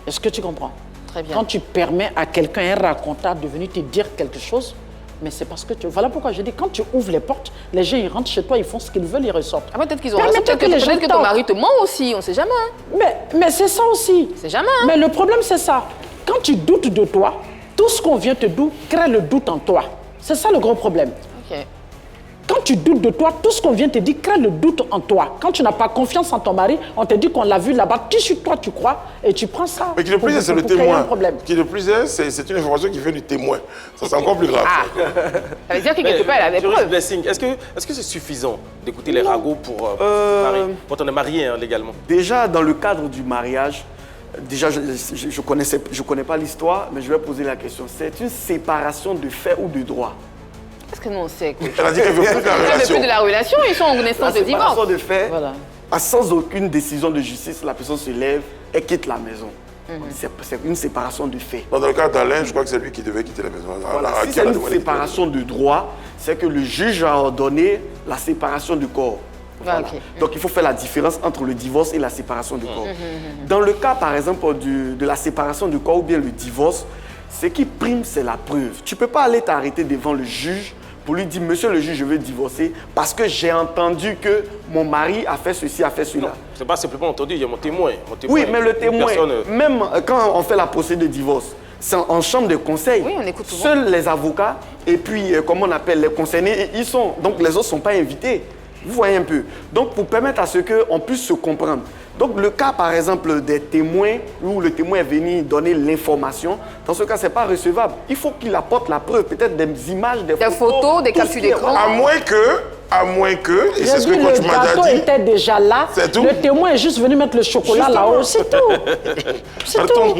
Est-ce que tu comprends? Très bien. Quand tu permets à quelqu'un, un raconteur, de venir te dire quelque chose, mais c'est parce que tu... Voilà pourquoi je dis, quand tu ouvres les portes, les gens ils rentrent chez toi, ils font ce qu'ils veulent, ils ressortent. Ah, peut-être qu'ils ont raison, peut-être que ton mari te ment aussi, on ne sait jamais. Hein. Mais c'est ça aussi. C'est jamais. Hein. Mais le problème, c'est ça. Quand tu doutes de toi, tout ce qu'on vient te dire crée le doute en toi. C'est ça le gros problème. Okay. Quand tu doutes de toi, tout ce qu'on vient te dire crée le doute en toi. Quand tu n'as pas confiance en ton mari, on te dit qu'on l'a vu là-bas, tu sur toi, tu crois, et tu prends ça. Mais qui le plus est, c'est le témoin. Qui le plus est, c'est une information qui vient du témoin. Ça, c'est encore plus grave. Ça veut dire que quelque part, elle avait preuve. Blessing, est-ce que c'est suffisant d'écouter les ragots pour on est marié légalement? Déjà, dans le cadre du mariage, déjà, je ne connais pas l'histoire, mais je vais poser la question. C'est une séparation de fait ou de droit? Parce que nous, on sait. Elle a dit qu'elle veut plus de la relation. Elle veut plus de la relation, ils sont en naissance de divorce. La séparation de fait, voilà. Sans aucune décision de justice, la personne se lève et quitte la maison. C'est une séparation de fait. Dans le cas d'Alain, je crois que c'est lui qui devait quitter la maison. Voilà. Si c'est une séparation de droit, c'est que le juge a ordonné la séparation du corps. Voilà. Okay. Donc il faut faire la différence entre le divorce et la séparation du corps. Dans le cas, par exemple, de la séparation du corps ou bien le divorce, ce qui prime, c'est la preuve. Tu ne peux pas aller t'arrêter devant le juge pour lui dire « Monsieur le juge, je veux divorcer parce que j'ai entendu que mon mari a fait ceci, a fait cela. » Ce n'est pas simplement entendu, il y a mon témoin. Oui, mais le témoin, même quand on fait la procédure de divorce, c'est en chambre de conseil. Oui, on écoute souvent. Seuls les avocats et puis, comment on appelle, les concernés, ils sont. Donc les autres ne sont pas invités. Vous voyez un peu. Donc pour permettre à ce qu'on puisse se comprendre. Donc le cas, par exemple, des témoins, où le témoin est venu donner l'information, dans ce cas, ce n'est pas recevable. Il faut qu'il apporte la preuve, peut-être des images, des photos, des captures d'écran. À moins que, et c'est ce que coach Mada dit. Le gâteau était déjà là, le témoin est juste venu mettre le chocolat là-haut, c'est tout. C'est tout.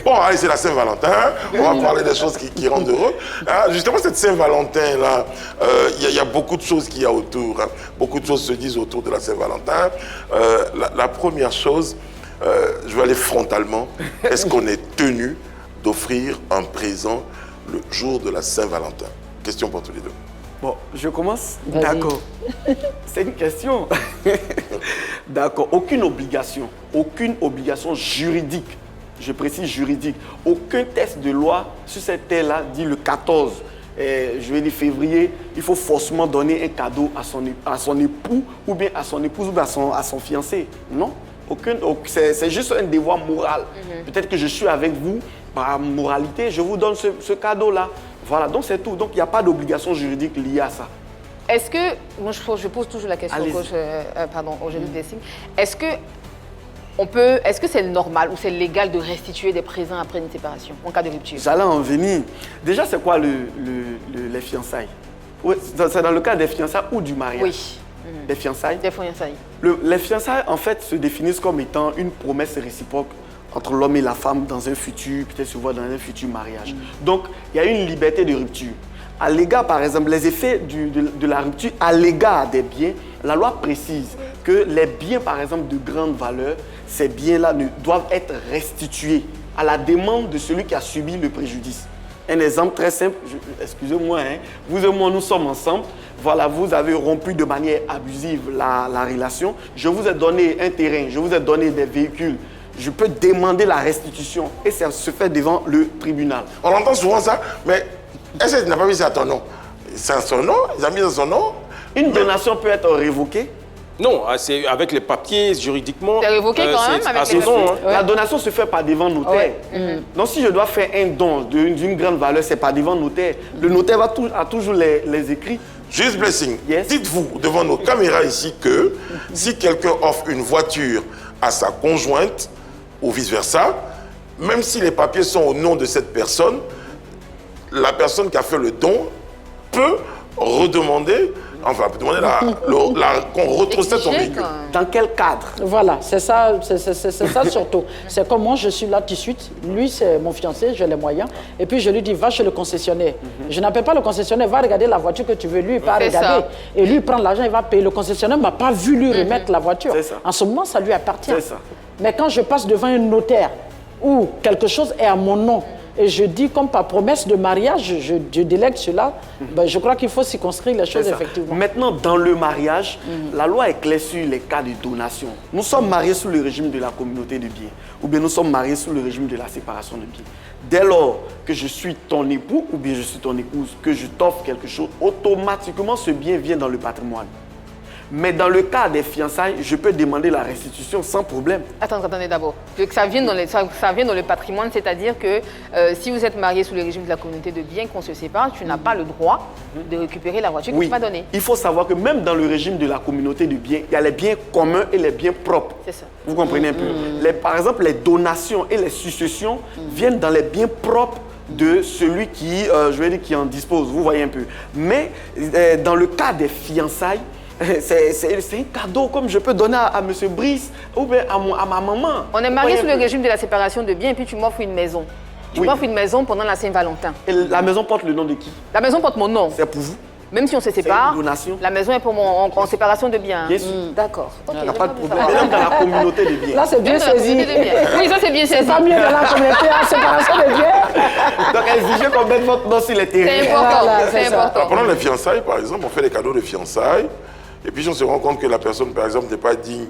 Bon, allez, c'est la Saint-Valentin, on va parler des choses qui rendent heureux. Justement, cette Saint-Valentin-là, il y a beaucoup de choses qu'il y a autour. Beaucoup de choses se disent autour de la Saint-Valentin. La première chose, je vais aller frontalement, est-ce qu'on est tenu d'offrir un présent le jour de la Saint-Valentin? Question pour tous les deux. Bon, je commence. D'accord. C'est une question. D'accord. Aucune obligation juridique, je précise juridique, aucun texte de loi sur cette terre-là dit le 14 février, il faut forcément donner un cadeau à son époux ou bien à son épouse ou bien à son fiancé. Non. C'est juste un devoir moral. Peut-être que je suis avec vous, par moralité, je vous donne ce cadeau-là. Voilà, donc c'est tout. Donc il n'y a pas d'obligation juridique liée à ça. Est-ce que, moi je pose toujours la question au Génie Blessing, est-ce que c'est normal ou c'est légal de restituer des présents après une séparation en cas de rupture? J'allais en venir. Déjà, c'est quoi les fiançailles? Oui, c'est dans le cas des fiançailles ou du mariage? Oui. Des fiançailles? Des fiançailles. Les fiançailles, en fait, se définissent comme étant une promesse réciproque entre l'homme et la femme dans un futur, peut-être souvent dans un futur mariage. Donc, il y a une liberté de rupture. À l'égard, par exemple, les effets de la rupture à l'égard des biens, la loi précise que les biens, par exemple, de grande valeur, ces biens-là doivent être restitués à la demande de celui qui a subi le préjudice. Un exemple très simple, excusez-moi, vous et moi, nous sommes ensemble. Voilà, vous avez rompu de manière abusive la relation. Je vous ai donné un terrain, je vous ai donné des véhicules. Je peux demander la restitution et ça se fait devant le tribunal. On entend souvent ça, mais est-ce que tu n'as pas mis ça à ton nom? C'est à son nom, ils ont mis dans son nom. Une donation peut être révoquée? Non, c'est avec les papiers, juridiquement. C'est révoqué quand même avec les nom, papiers. La donation se fait pas devant notaire. Donc si je dois faire un don d'une grande valeur, c'est pas devant notaire. Le notaire a toujours les écrits. Juste Blessing, Yes. dites-vous devant nos caméras ici que si quelqu'un offre une voiture à sa conjointe ou vice-versa, même si les papiers sont au nom de cette personne, la personne qui a fait le don peut redemander, enfin, peut demander qu'on retrocède son véhicule. Dans quel cadre? Voilà, c'est ça surtout. C'est comme moi, je suis là tout de suite. Lui, c'est mon fiancé, j'ai les moyens. Et puis, je lui dis, va chez le concessionnaire. Je n'appelle pas le concessionnaire, va regarder la voiture que tu veux. Lui, il va regarder. Et lui, il prend l'argent, il va payer. Le concessionnaire ne m'a pas vu lui remettre la voiture. En ce moment, ça lui appartient. C'est ça. Mais quand je passe devant un notaire où quelque chose est à mon nom, et je dis, comme par promesse de mariage, je délègue cela, ben, je crois qu'il faut circonscrire les choses, effectivement. Maintenant, dans le mariage, la loi est claire sur les cas de donation. Nous sommes mariés sous le régime de la communauté de biens, ou bien nous sommes mariés sous le régime de la séparation de biens. Dès lors que je suis ton époux, ou bien je suis ton épouse, que je t'offre quelque chose, automatiquement, ce bien vient dans le patrimoine. Mais dans le cas des fiançailles, je peux demander la restitution sans problème. Attendez d'abord. Ça vient dans le patrimoine, c'est-à-dire que si vous êtes marié sous le régime de la communauté de biens, qu'on se sépare, tu n'as pas le droit de récupérer la voiture que tu m'as donnée. Il faut savoir que même dans le régime de la communauté de biens, il y a les biens communs et les biens propres. C'est ça. Vous comprenez un peu? Par exemple, les donations et les successions viennent dans les biens propres de celui qui, qui en dispose. Vous voyez un peu. Mais dans le cas des fiançailles, c'est un cadeau comme je peux donner à M. Brice ou bien à ma maman. On est marié sous le régime de la séparation de biens et puis tu m'offres une maison. Tu m'offres une maison pendant la Saint-Valentin. Et la maison porte le nom de qui? La maison porte mon nom. C'est pour vous? Même si on se sépare, une donation. La maison est pour en séparation de biens. Bien sûr. D'accord. Il n'y a pas de problème. Même dans la communauté de biens. Là, c'est bien saisi. Oui, ça c'est bien saisi. C'est pas mieux dans la communauté en séparation de biens. Donc, exigez qu'on mette votre nom sur les terrains. C'est important. C'est important. Pendant les fiançailles, par exemple, on fait des cadeaux de fiançailles. Et puis, si on se rend compte que la personne, par exemple, n'est pas digne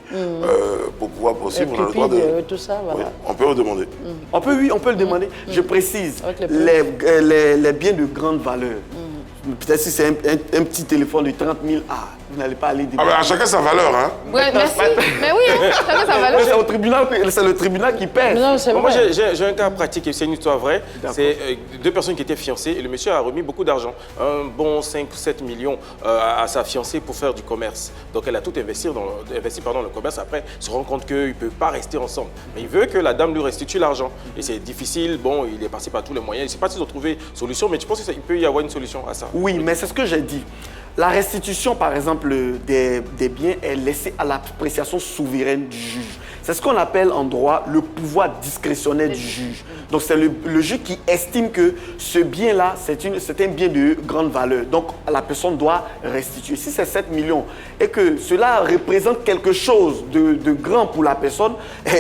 pour pouvoir poursuivre, on a le droit de... tout ça, voilà. Oui, on peut le demander. On peut le demander. Je précise, les biens de grande valeur. Peut-être si c'est un petit téléphone de 30 000, vous n'allez pas aller déposer. À chacun sa valeur, hein. Ouais, merci. Mais oui, chacun sa valeur. C'est le tribunal qui pèse. Moi, j'ai un cas pratique et c'est une histoire vraie. C'est deux personnes qui étaient fiancées et le monsieur a remis beaucoup d'argent, un bon 5-7 millions à sa fiancée pour faire du commerce. Donc elle a tout investi dans le commerce. Après, se rend compte qu'il ne peut pas rester ensemble. Mais il veut que la dame lui restitue l'argent. Et c'est difficile. Bon, il est passé par tous les moyens. Je ne sais pas s'ils ont trouvé solution, mais je pense qu'il peut y avoir une solution à ça. Oui, mais c'est ce que j'ai dit. La restitution, par exemple, des biens est laissée à l'appréciation souveraine du juge. C'est ce qu'on appelle en droit le pouvoir discrétionnaire du juge. Donc c'est le juge qui estime que ce bien-là, c'est un bien de grande valeur. Donc la personne doit restituer. Si c'est 7 millions et que cela représente quelque chose de grand pour la personne,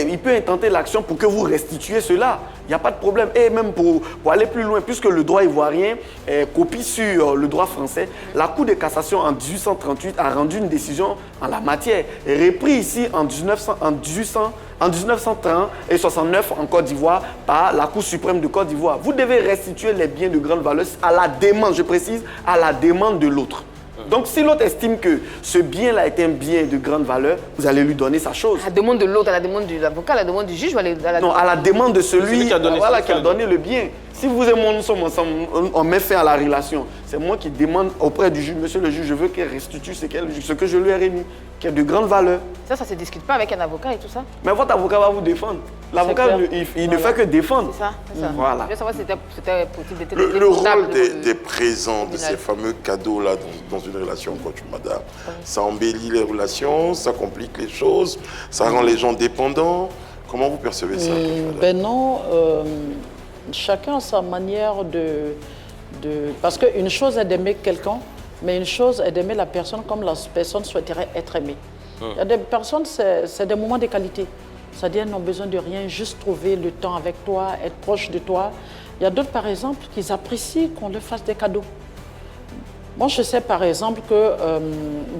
il peut intenter l'action pour que vous restituiez cela. Il n'y a pas de problème. Et même pour aller plus loin, puisque le droit ivoirien copie sur le droit français, la Cour de cassation en 1838 a rendu une décision en la matière, repris ici en 1930 et 69 en Côte d'Ivoire par la Cour suprême de Côte d'Ivoire. Vous devez restituer les biens de grande valeur à la demande, je précise, à la demande de l'autre. Donc, si l'autre estime que ce bien-là est un bien de grande valeur, vous allez lui donner sa chose. À la demande de l'autre, à la demande de l'avocat, à la demande du juge ou à la... Non, à la demande de celui qui a donné, qui a donné le bien. Si vous et moi, nous sommes ensemble, on met fin à la relation. C'est moi qui demande auprès du juge, monsieur le juge, je veux qu'elle restitue ce que je lui ai remis, qui a de grande valeur. Ça ne se discute pas avec un avocat et tout ça? Mais votre avocat va vous défendre. L'avocat, il ne fait que défendre. C'est ça, c'est ça. Voilà. Je veux savoir si c'était possible d'être... Le rôle des présents, de ces fameux cadeaux-là dans une relation, coach Mada, ça embellit les relations, ça complique les choses, ça rend les gens dépendants. Comment vous percevez ça? Ben non, chacun a sa manière de... Parce qu'une chose est d'aimer quelqu'un, mais une chose est d'aimer la personne comme la personne souhaiterait être aimée. Il y a des personnes, c'est des moments de qualité. C'est-à-dire, elles n'ont besoin de rien, juste trouver le temps avec toi, être proche de toi. Il y a d'autres, par exemple, qui apprécient qu'on leur fasse des cadeaux. Moi, je sais, par exemple, que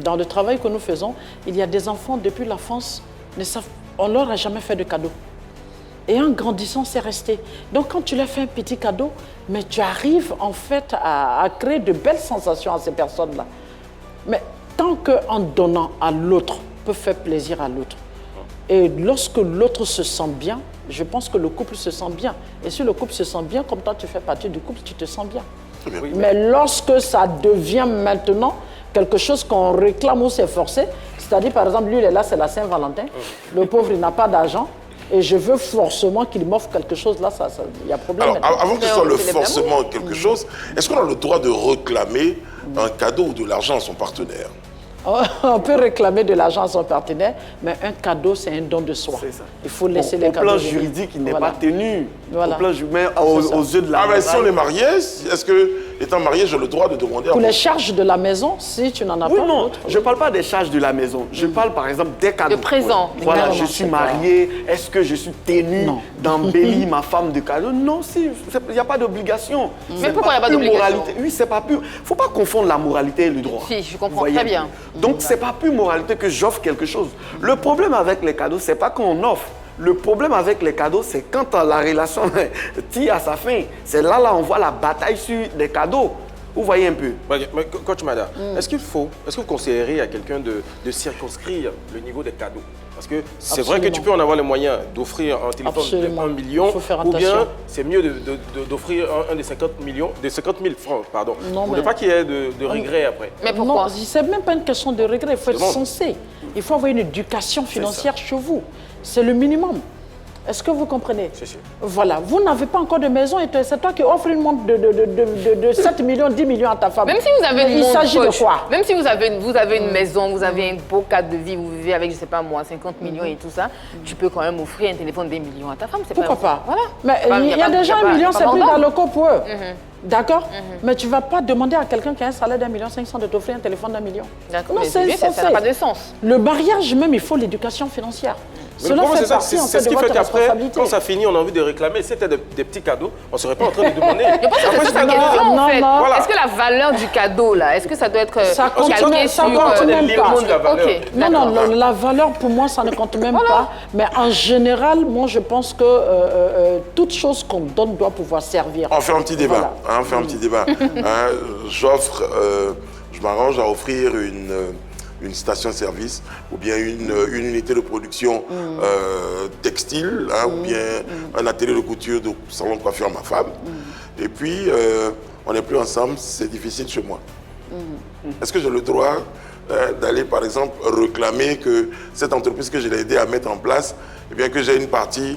dans le travail que nous faisons, il y a des enfants, depuis l'enfance, on ne leur a jamais fait de cadeaux. Et en grandissant, c'est resté. Donc, quand tu leur fais un petit cadeau, mais tu arrives, en fait, à créer de belles sensations à ces personnes-là. Mais tant qu'en donnant à l'autre, peut faire plaisir à l'autre. Et lorsque l'autre se sent bien, je pense que le couple se sent bien. Et si le couple se sent bien, comme toi tu fais partie du couple, tu te sens bien. Oui, mais lorsque ça devient maintenant quelque chose qu'on réclame ou c'est forcé, c'est-à-dire par exemple, lui il est là, c'est la Saint-Valentin, le pauvre il n'a pas d'argent, et je veux forcément qu'il m'offre quelque chose, là, il y a problème. Alors, avant que ce soit le forcément quelque chose, est-ce qu'on a le droit de réclamer un cadeau ou de l'argent à son partenaire? On peut réclamer de l'argent à son partenaire, mais un cadeau, c'est un don de soi. Ça. Il faut laisser les cadeaux. Au plan juridique, il n'est pas tenu. Voilà. Au plan aux yeux de la mais si on est marié, est-ce que, étant marié, j'ai le droit de demander... Pour les charges de la maison, si tu n'en as pas... non, je ne parle pas des charges de la maison. Je parle, par exemple, des cadeaux. De présent. Voilà, je suis marié. Est-ce que je suis tenu d'embellir ma femme de cadeaux? Non, il n'y a pas d'obligation. Mais pourquoi il n'y a pas d'obligation? Oui, c'est pas pur. Il ne faut pas confondre la moralité et le droit. Si, je comprends très bien. Donc, ce n'est pas pure moralité que j'offre quelque chose. Le problème avec les cadeaux, ce n'est pas qu'on offre. Le problème avec les cadeaux, c'est quand la relation tire à sa fin. C'est là on voit la bataille sur les cadeaux. Vous voyez un peu. Mais coach Mada, est-ce que vous conseillerez à quelqu'un de circonscrire le niveau des cadeaux? Parce que c'est vrai que tu peux en avoir les moyens d'offrir un téléphone de 1 million, ou bien c'est mieux d'offrir un des 50 000 francs, pardon, pour ne pas qu'il y ait de regrets après. Mais pourquoi? Non, ce n'est même pas une question de regret, il faut être sensé. Il faut avoir une éducation financière chez vous. C'est le minimum. Est-ce que vous comprenez? Voilà, vous n'avez pas encore de maison et c'est toi qui offres une montre de 7 millions, 10 millions à ta femme. Même si vous avez une montre, il s'agit de quoi? Même si vous avez une maison, vous avez un beau cadre de vie, vous vivez avec, je ne sais pas moi, 50 millions et tout ça, tu peux quand même offrir un téléphone d'1 million à ta femme. Pourquoi pas? Voilà. Mais il y a déjà 1 million, c'est plus dans le coup pour eux. D'accord? Mais tu ne vas pas demander à quelqu'un qui a un salaire d'1,5 million de t'offrir un téléphone d'1 million. D'accord, mais ça n'a pas de sens. Le mariage même, il faut l'éducation financière. Mais le problème, c'est ce qui fait qu'après, quand ça finit, on a envie de réclamer. Si c'était des petits cadeaux, on ne serait pas en train de demander. Je pense que c'est ça la question, en fait. Voilà. Est-ce que la valeur du cadeau, là, est-ce que ça doit être calqué sur... Ça compte même pas. Okay. Non, la valeur, pour moi, ça ne compte même pas. Mais en général, moi, je pense que toute chose qu'on donne doit pouvoir servir. On fait un petit débat. Voilà. On fait un petit débat. J'offre, je m'arrange à offrir une station-service ou bien une unité de production textile, ou bien un atelier de couture de salon de coiffure à ma femme. Et puis, on n'est plus ensemble, c'est difficile chez moi. Est-ce que j'ai le droit d'aller, par exemple, réclamer que cette entreprise que je l'ai aidé à mettre en place, eh bien que j'ai une partie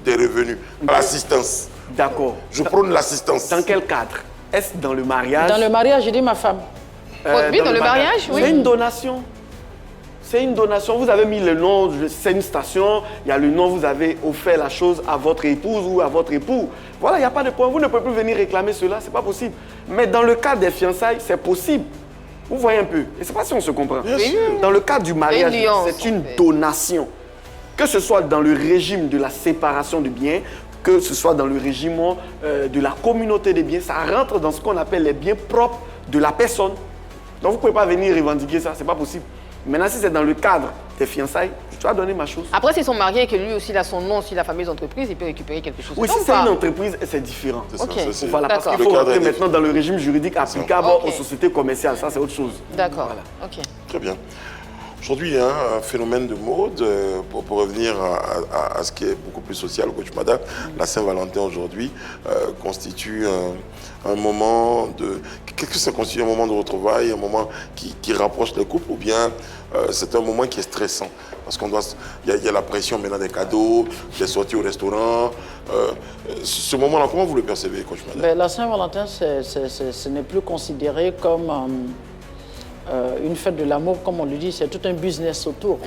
des revenus, l'assistance? D'accord. Je prône l'assistance. Dans quel cadre? Est-ce dans le mariage? Dans le mariage, j'ai dit ma femme. Oui, dans le mariage, oui. C'est une donation. C'est une donation. Vous avez mis le nom, c'est une station, il y a le nom, vous avez offert la chose à votre épouse ou à votre époux. Voilà, il n'y a pas de point. Vous ne pouvez plus venir réclamer cela, ce n'est pas possible. Mais dans le cas des fiançailles, c'est possible. Vous voyez un peu. Et je ne sais pas si on se comprend. Dans le cas du mariage, c'est une donation. Que ce soit dans le régime de la séparation de biens, que ce soit dans le régime de la communauté des biens, ça rentre dans ce qu'on appelle les biens propres de la personne. Donc vous ne pouvez pas venir revendiquer ça, ce n'est pas possible. Maintenant, si c'est dans le cadre des fiançailles, tu vas donner ma chose. Après, s'ils sont mariés et que lui aussi il a son nom sur la fameuse entreprise, il peut récupérer quelque chose. Oui, si c'est une entreprise, c'est différent. Voilà, parce qu'il faut rentrer maintenant dans le régime juridique applicable aux sociétés commerciales. Ça, c'est autre chose. D'accord. Voilà. Ok. Très bien. Aujourd'hui, un phénomène de mode, pour revenir à ce qui est beaucoup plus social, Coach Mada, la Saint-Valentin aujourd'hui constitue un moment de... Qu'est-ce que ça constitue? Un moment de retrouvailles, un moment qui rapproche les couples, ou bien c'est un moment qui est stressant? Parce qu'on doit... Il y a la pression maintenant des cadeaux, des sorties au restaurant. Ce moment-là, comment vous le percevez, Coach Mada? La Saint-Valentin, ce n'est plus considéré comme... une fête de l'amour, comme on le dit, c'est tout un business autour.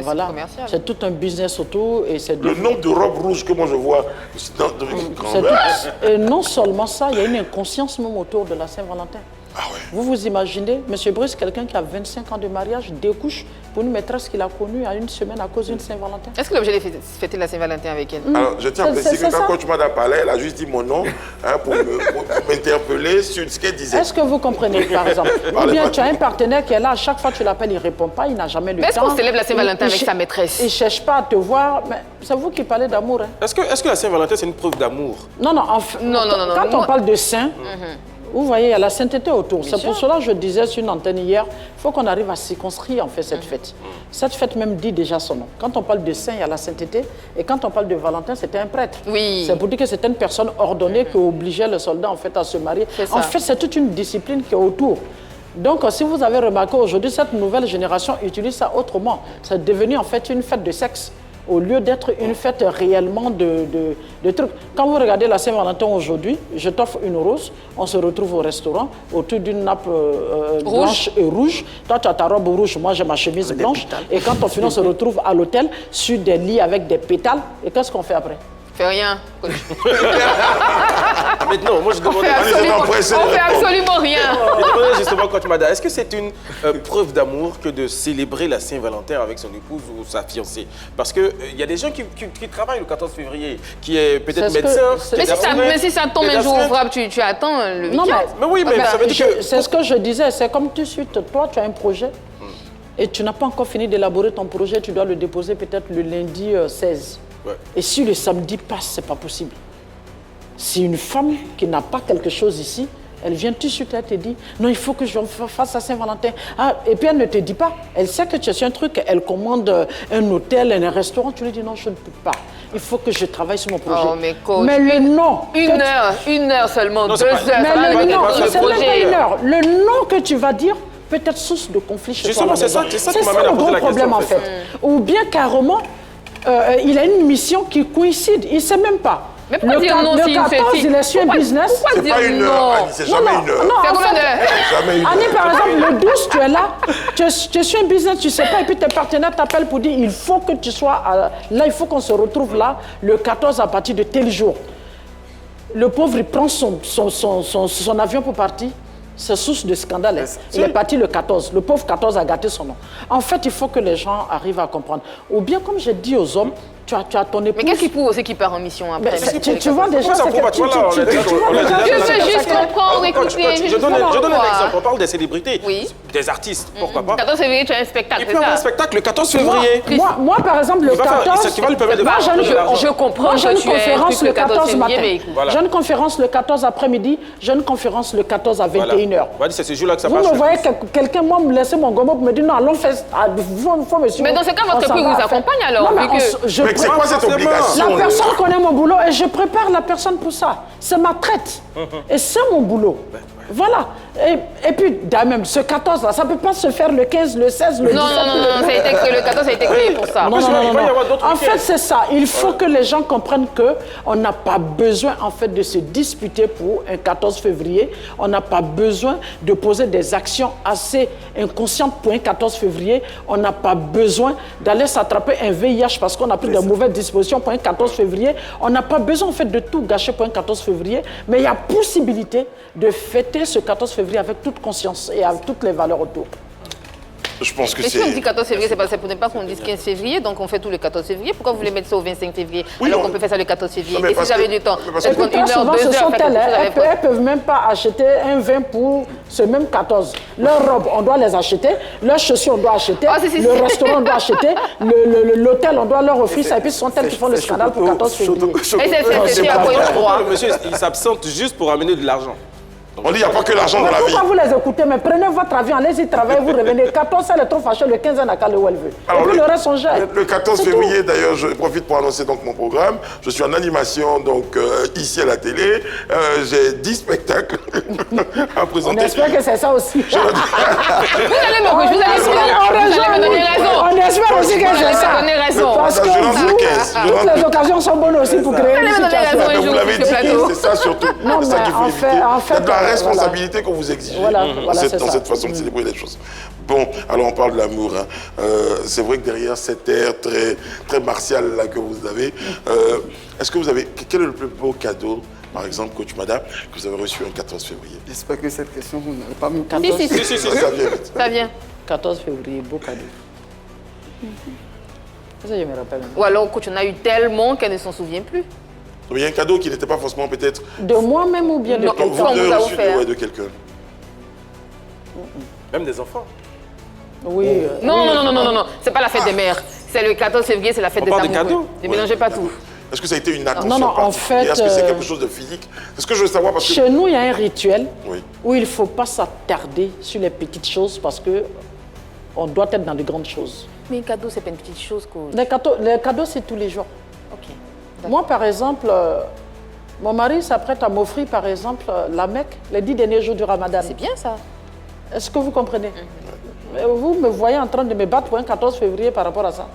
Voilà, commercial. C'est tout un business autour. Et c'est le nombre de robes rouges que moi je vois et non seulement ça, il y a une inconscience même autour de la Saint-Valentin. Ah ouais. Vous imaginez, M. Brice, quelqu'un qui a 25 ans de mariage, découche pour une maîtresse qu'il a connue à une semaine à cause d'une Saint-Valentin. Est-ce que l'objet de fêter la Saint-Valentin avec elle? Alors, je tiens à préciser que quand Coach Mada parlait, elle a juste dit mon nom pour m'interpeller sur ce qu'elle disait. Est-ce que vous comprenez, par exemple? Ou bien tu as un partenaire qui est là, à chaque fois que tu l'appelles, il ne répond pas, il n'a jamais le temps. Est-ce qu'on célèbre la Saint-Valentin avec sa maîtresse? Il ne cherche pas à te voir, mais c'est vous qui parlez d'amour. Hein. Est-ce que la Saint-Valentin, c'est une preuve d'amour? Non, non, quand on parle de saint, vous voyez, il y a la sainteté autour. C'est pour cela que je disais sur une antenne hier, il faut qu'on arrive à circonscrire en fait cette fête. Cette fête même dit déjà son nom. Quand on parle de saint, il y a la sainteté. Et quand on parle de Valentin, c'était un prêtre. Oui. C'est pour dire que c'était une personne ordonnée qui obligeait le soldat en fait à se marier. En fait, c'est toute une discipline qui est autour. Donc, si vous avez remarqué aujourd'hui, cette nouvelle génération utilise ça autrement. C'est devenu en fait une fête de sexe, au lieu d'être une fête réellement de trucs. Quand vous regardez la Saint-Valentin aujourd'hui, je t'offre une rose, on se retrouve au restaurant, autour d'une nappe blanche et rouge. Toi, tu as ta robe rouge, moi j'ai ma chemise blanche. Et quand on finit, on se retrouve à l'hôtel, sur des lits avec des pétales. Et qu'est-ce qu'on fait après? Fait rien. Maintenant, moi je demande... On fait absolument rien. Je demandais justement, Coach Mada, est-ce que c'est une preuve d'amour que de célébrer la Saint-Valentin avec son épouse ou sa fiancée? Parce qu'il y a des gens qui travaillent le 14 février, qui est peut-être médecin. Mais si ça tombe un jour ouvrable, tu attends le week-end. Mais oui, mais ça veut dire que... C'est ce que je disais, c'est comme tout de suite, toi tu as un projet et tu n'as pas encore fini d'élaborer ton projet, tu dois le déposer peut-être le lundi 16. Ouais. Et si le samedi passe, c'est pas possible. Si une femme qui n'a pas quelque chose ici, elle vient tout de suite, elle te dit, non, il faut que je fasse à Saint-Valentin. Ah, et puis elle ne te dit pas, elle sait que tu as un truc, elle commande un hôtel, un restaurant, tu lui dis, non, je ne peux pas. Il faut que je travaille sur mon projet. Oh, mais coach, mais le nom... Une heure seulement, non, 2 heures. Mais le nom, c'est même pas une heure. Le nom que tu vas dire peut être source de conflit chez toi. C'est ça le gros problème en fait. Ou bien carrément, il a une mission qui coïncide, il ne sait même pas. Mais pourquoi dire non si 14, il est sur un business. C'est pas une heure, c'est jamais une heure. Non, Annie, par exemple, le 12, tu es là, tu es sur un business, tu ne sais pas, et puis tes partenaires t'appellent pour dire il faut que tu sois là, il faut qu'on se retrouve là, le 14 à partir de tel jour. Le pauvre, il prend son avion pour partir. C'est source de scandale. Il est parti le 14. Le pauvre 14 a gâté son nom. En fait, il faut que les gens arrivent à comprendre. Ou bien, comme j'ai dit aux hommes, tu as ton épouse... Mais qu'est-ce qui prouve aussi qu'il part en mission après? Tu vois déjà... Je veux juste comprendre, écouter... Je donne un exemple. On parle des célébrités, des artistes, pourquoi pas. Le 14 février, tu as un spectacle, c'est ça? Il peut avoir un spectacle le 14 février. Moi, par exemple, le 14... Qui va lui permettre de faire de l'argent. Je comprends j'ai une conférence le 14 matin. Voilà. J'ai une conférence le 14 après-midi. J'ai une conférence le 14 à 21h. C'est ce jour-là que ça passe. Vous me voyez quelqu'un, moi, me laisser mon gomme pour me dire non, allons faire... Mais dans ce cas, votre prix vous accompagne alors? Mais c'est quoi cette obligation? La personne connaît mon boulot et je prépare la personne pour ça. C'est ma traite. Et c'est mon boulot. Voilà. Et puis, même, ce 14 là, ça ne peut pas se faire le 15, le 16, le 17. Non, le 14 a été créé pour ça. Non. En fait, c'est ça. Il faut que les gens comprennent qu'on n'a pas besoin, en fait, de se disputer pour un 14 février. On n'a pas besoin de poser des actions assez inconscientes pour un 14 février. On n'a pas besoin d'aller s'attraper un VIH parce qu'on a pris de mauvaises dispositions pour un 14 février. On n'a pas besoin, en fait, de tout gâcher pour un 14 février. Mais il y a possibilité de fêter ce 14 février avec toute conscience et avec toutes les valeurs autour. Je pense que mais c'est... si on dit 14 février, c'est pour ne pas qu'on dise 15 février, donc on fait tout le 14 février. Pourquoi vous voulez mettre ça au 25 février alors qu'on peut faire ça le 14 février? Et si j'avais du temps, je vais prendre 1 heure, 2 heures, elles ne peuvent même pas acheter un vin pour ce même 14. Leurs robes, on doit les acheter. Leurs chaussures, on doit acheter. Le restaurant, on doit acheter. L'hôtel, on doit leur offrir ça. Et puis, ce sont elles qui font le scandale pour 14 février. C'est à quoi ils croient. Le monsieur, il s'absente juste pour amener de l'argent. On dit qu'il n'y a pas que l'argent dans la vie. Pourquoi vous les écoutez? Mais prenez votre avion, allez-y travailler, vous revenez. 14, elle est trop fâchée, le 15, elle n'a qu'à le où elle veut. Alors, et puis le reste, on gère. Le 14 février, d'ailleurs, je profite pour annoncer donc mon programme. Je suis en animation donc ici à la télé. J'ai 10 spectacles à présenter. On espère que c'est ça aussi. Vous allez me donner raison. On espère aussi que c'est ça. Parce que toutes les occasions sont bonnes aussi pour créer une situation. Vous l'avez dit, c'est ça surtout. Non, c'est ça qu'il faut éviter. fait, la responsabilité qu'on vous exige dans cette façon de célébrer les choses. Bon, alors on parle de l'amour. Hein. C'est vrai que derrière cet air très, très martial là, que vous avez, est-ce que vous avez... Quel est le plus beau cadeau, par exemple, Coach Mada, que vous avez reçu le 14 février? J'espère que cette question, vous n'allez pas me poser. Si, ça vient vite. Ça vient. 14 février, beau cadeau. Ça, je me rappelle. Ou alors, Coach, on a eu tellement qu'elle ne s'en souvient plus. Il y a un cadeau qui n'était pas forcément peut-être... De moi-même ou bien de quelqu'un? Vous avez reçu de quelqu'un. Même des enfants. Oui. Non. C'est pas la fête des mères. C'est le 14 février, c'est la fête des amoureux. On parle de cadeaux. Ne mélangez pas tout. Est-ce que ça a été une attention en fait, est-ce que c'est quelque chose de physique? C'est ce que je veux savoir parce que... Chez nous, il y a un rituel oui. où il ne faut pas s'attarder sur les petites choses parce qu'on doit être dans de grandes choses. Mais un cadeau, c'est pas une petite chose, Coach. Les cadeaux, c'est tous les jours. Ok. Moi, par exemple, mon mari s'apprête à m'offrir, par exemple, la Mecque, les 10 derniers jours du Ramadan. C'est bien ça. Est-ce que vous comprenez? Vous me voyez en train de me battre pour un 14 février par rapport à ça?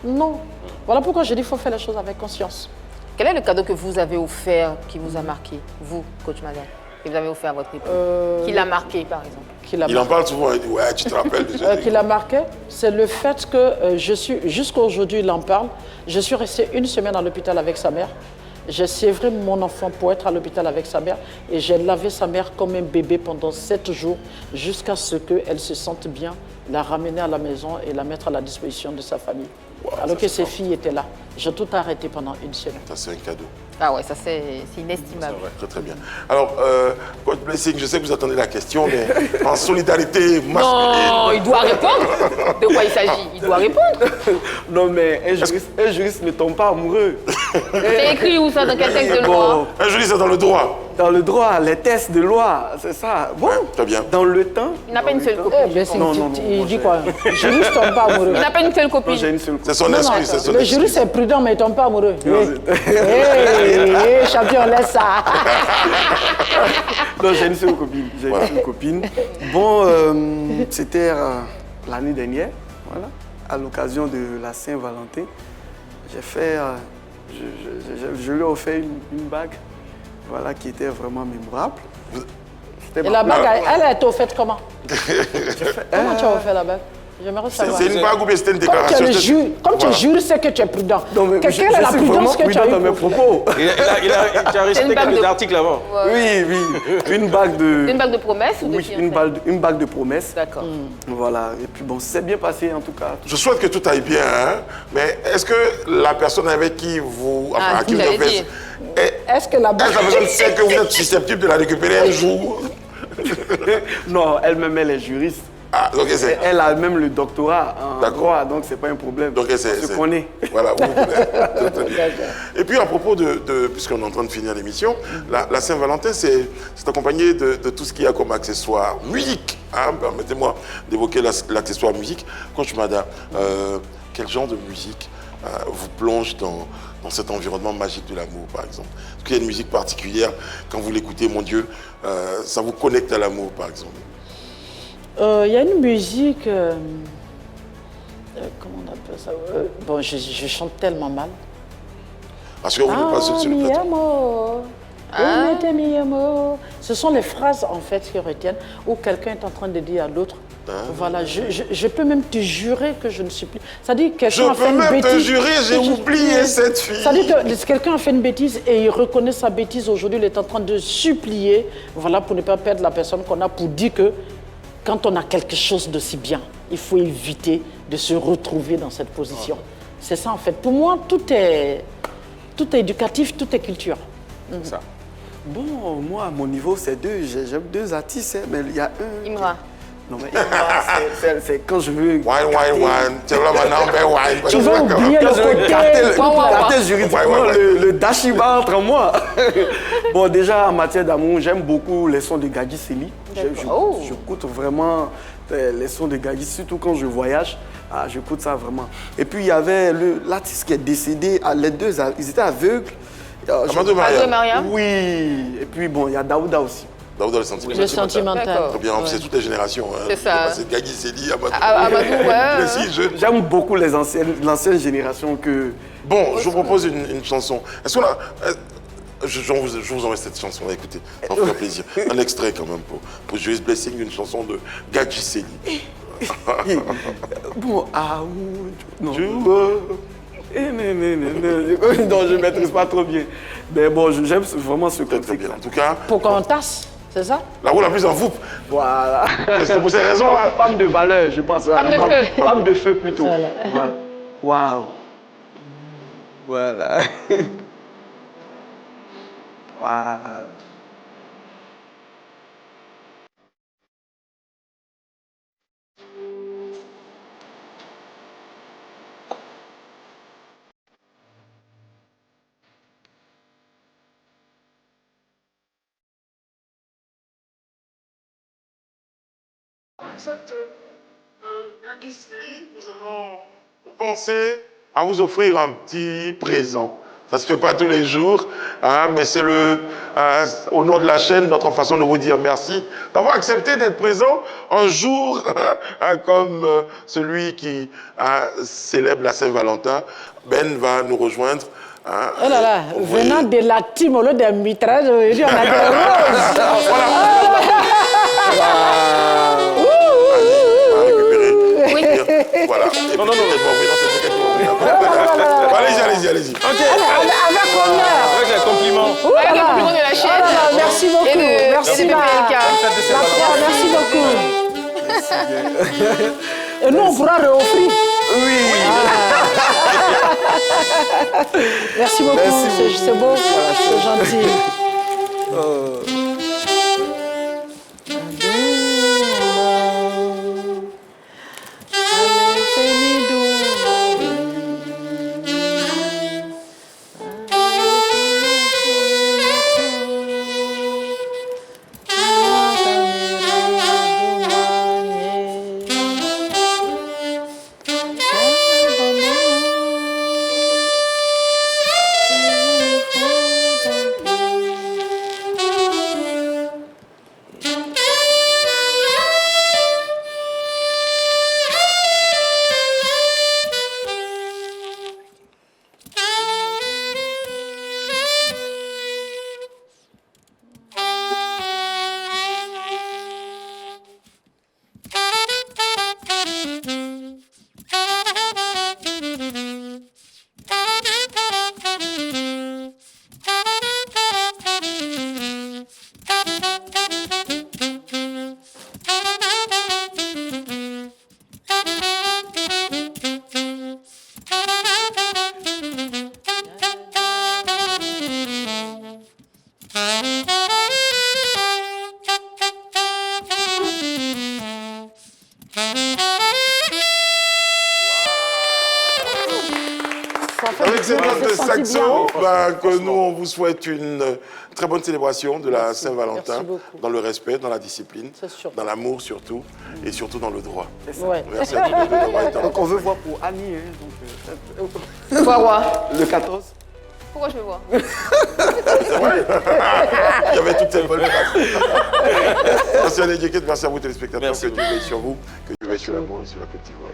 Non. Voilà pourquoi je dis qu'il faut faire les choses avec conscience. Quel est le cadeau que vous avez offert qui vous a marqué, vous, Coach Mada, que vous avez offert à votre époux? Qui l'a marqué, par exemple? Il en parle souvent, il dit, ouais, tu te rappelles de ça. Qui l'a marqué, c'est le fait que jusqu'à aujourd'hui, il en parle. Je suis restée 1 semaine à l'hôpital avec sa mère. J'ai sévré mon enfant pour être à l'hôpital avec sa mère et j'ai lavé sa mère comme un bébé pendant 7 jours jusqu'à ce qu'elle se sente bien, la ramener à la maison et la mettre à la disposition de sa famille. Wow, alors que ses filles étaient là. J'ai tout arrêté pendant 1 semaine. Ça, c'est un cadeau. Ah ouais, ça c'est inestimable. Très très bien. Alors, Coach Blessing, je sais que vous attendez la question, mais en solidarité masculine... Non, il doit répondre. De quoi il s'agit? Il doit répondre. Non, mais un juriste ne tombe pas amoureux. C'est écrit où ça, dans quel texte de loi? Un juriste, c'est dans le droit. Dans le droit, les tests de loi, c'est ça. Bon, ouais, très bien. Dans le temps... Il n'a pas une seule copie. Il dit quoi? Le juriste ne tombe pas amoureux. Il n'a pas une seule copie. Non, j'ai une seule copie. C'est son esprit, c'est son esprit. Le juriste est prudent, mais il ne tombe pas amoureux. Champion, laisse ça. Non, j'ai une seule copine. J'ai une seule copine. Bon, c'était l'année dernière, voilà, à l'occasion de la Saint-Valentin. J'ai fait, je lui ai offert une bague, voilà, qui était vraiment mémorable. Et la bague, elle a été offerte comment? Comment tu as offert la bague? J'aimerais savoir. C'est une bague ou bien c'était une déclaration? Comme tu jures, c'est que tu es prudent. Quelle est la prudence que tu as eu dans mes propos? Tu as récité quelques articles avant. Oui. Une bague de... Une bague de promesse ou de fiançailles? Une bague de promesse. D'accord. Voilà. Et puis bon, c'est bien passé en tout cas. Je souhaite que tout aille bien, hein? Mais est-ce que la personne avec qui vous... Enfin, à qui vous avez... Est-ce que la bague... Est-ce que la personne sait que vous êtes susceptible de la récupérer un jour? Non, elle-même, elle est juriste. Ah, donc elle a même le doctorat en droit, donc c'est pas un problème. Donc on se connaît. Voilà, vous connaissez. Et puis à propos puisqu'on est en train de finir l'émission, la Saint-Valentin, c'est accompagné de tout ce qu'il y a comme accessoire musique. Hein, permettez-moi d'évoquer l'accessoire musique. Coach Mada, quel genre de musique vous plonge dans cet environnement magique de l'amour, par exemple? Est-ce qu'il y a une musique particulière, quand vous l'écoutez, mon Dieu, ça vous connecte à l'amour, par exemple? Il y a une musique, comment on appelle ça? Bon, je chante tellement mal. Parce que vous ne passez sur le plateau. Mi amor. Ce sont les phrases en fait qui retiennent, où quelqu'un est en train de dire à l'autre. Voilà, je peux même te jurer que je ne suis plus. C'est-à-dire que quelqu'un a fait une bêtise. Je peux même te jurer, j'ai oublié cette fille. C'est-à-dire que quelqu'un a fait une bêtise et il reconnaît sa bêtise aujourd'hui, il est en train de supplier, voilà, pour ne pas perdre la personne qu'on a, pour dire que quand on a quelque chose de si bien, il faut éviter de se retrouver dans cette position. C'est ça en fait. Pour moi, tout est éducatif, tout est culture. C'est ça. Bon, moi, à mon niveau, c'est deux. J'aime deux artistes, hein, mais il y a un... Imra. Non, mais c'est quand je veux... Wine. Tu vois maintenant, ben wine. Tu veux oublier le côté... Carter juridiquement le Dashiba entre moi. Bon, déjà, en matière d'amour, j'aime beaucoup les sons de Gadji Seli. J'écoute vraiment les sons de Gadji, surtout quand je voyage. Ah, j'écoute ça vraiment. Et puis, il y avait l'artiste qui est décédé. Les deux, ils étaient aveugles. Amadou Mariam. Oui. Et puis, bon, il y a Daouda aussi. Daouda, le sentimental. Le sentimental. Très bien, c'est toutes les générations. Hein. C'est ça. C'est Gadji Seli, Amadou. Ouais. Si jeune. J'aime beaucoup l'ancienne génération que... Bon, je vous propose une chanson. Est-ce qu'on a... Je vous envoie cette chanson, écoutez, ça me fait plaisir. Un extrait quand même pour Joyous Blessing, une chanson de Gadji Seli. Bon, non. Non, je ne maîtrise pas trop bien. Mais bon, j'aime vraiment ce côté. Très bien. En tout cas, Pocahontas, c'est ça? la roue la plus en foupe. Voilà. C'est pour ces raisons-là. Femme de valeur, je pense. Femme de feu. Femme de feu plutôt. Waouh. Voilà. Waouh. Nous avons pensé à vous offrir un petit présent. Ça ne se fait pas tous les jours, hein, mais c'est au nom de la chaîne, notre façon de vous dire merci d'avoir accepté d'être présent un jour hein, comme celui qui célèbre la Saint-Valentin. Ben va nous rejoindre. Hein, oh là là, venant de la team au lieu d'un mitrage, aujourd'hui on a des roses. Voilà. Non. Allez-y. Ok. Avec honneur. Avec les compliments. Avec les compliments de la chaîne. Merci beaucoup. Merci merci beaucoup. Et nous, on pourra réoffrir. Oui. Merci beaucoup. C'est beau. C'est gentil. Avec ces notes de saxo, que nous, on vous souhaite une très bonne célébration de la Saint-Valentin, dans le respect, dans la discipline, dans l'amour surtout, et surtout dans le droit. Ouais. Merci à tous de d'avoir été Donc on veut voir pour Annie. Hein, Pourquoi le 14. Pourquoi je me vois? C'est vrai. Il y avait toutes ces bonnes phrases. Merci à l'équipe, merci à vous téléspectateurs, que Dieu veille sur vous, que Dieu veille sur l'amour et sur la petite voix.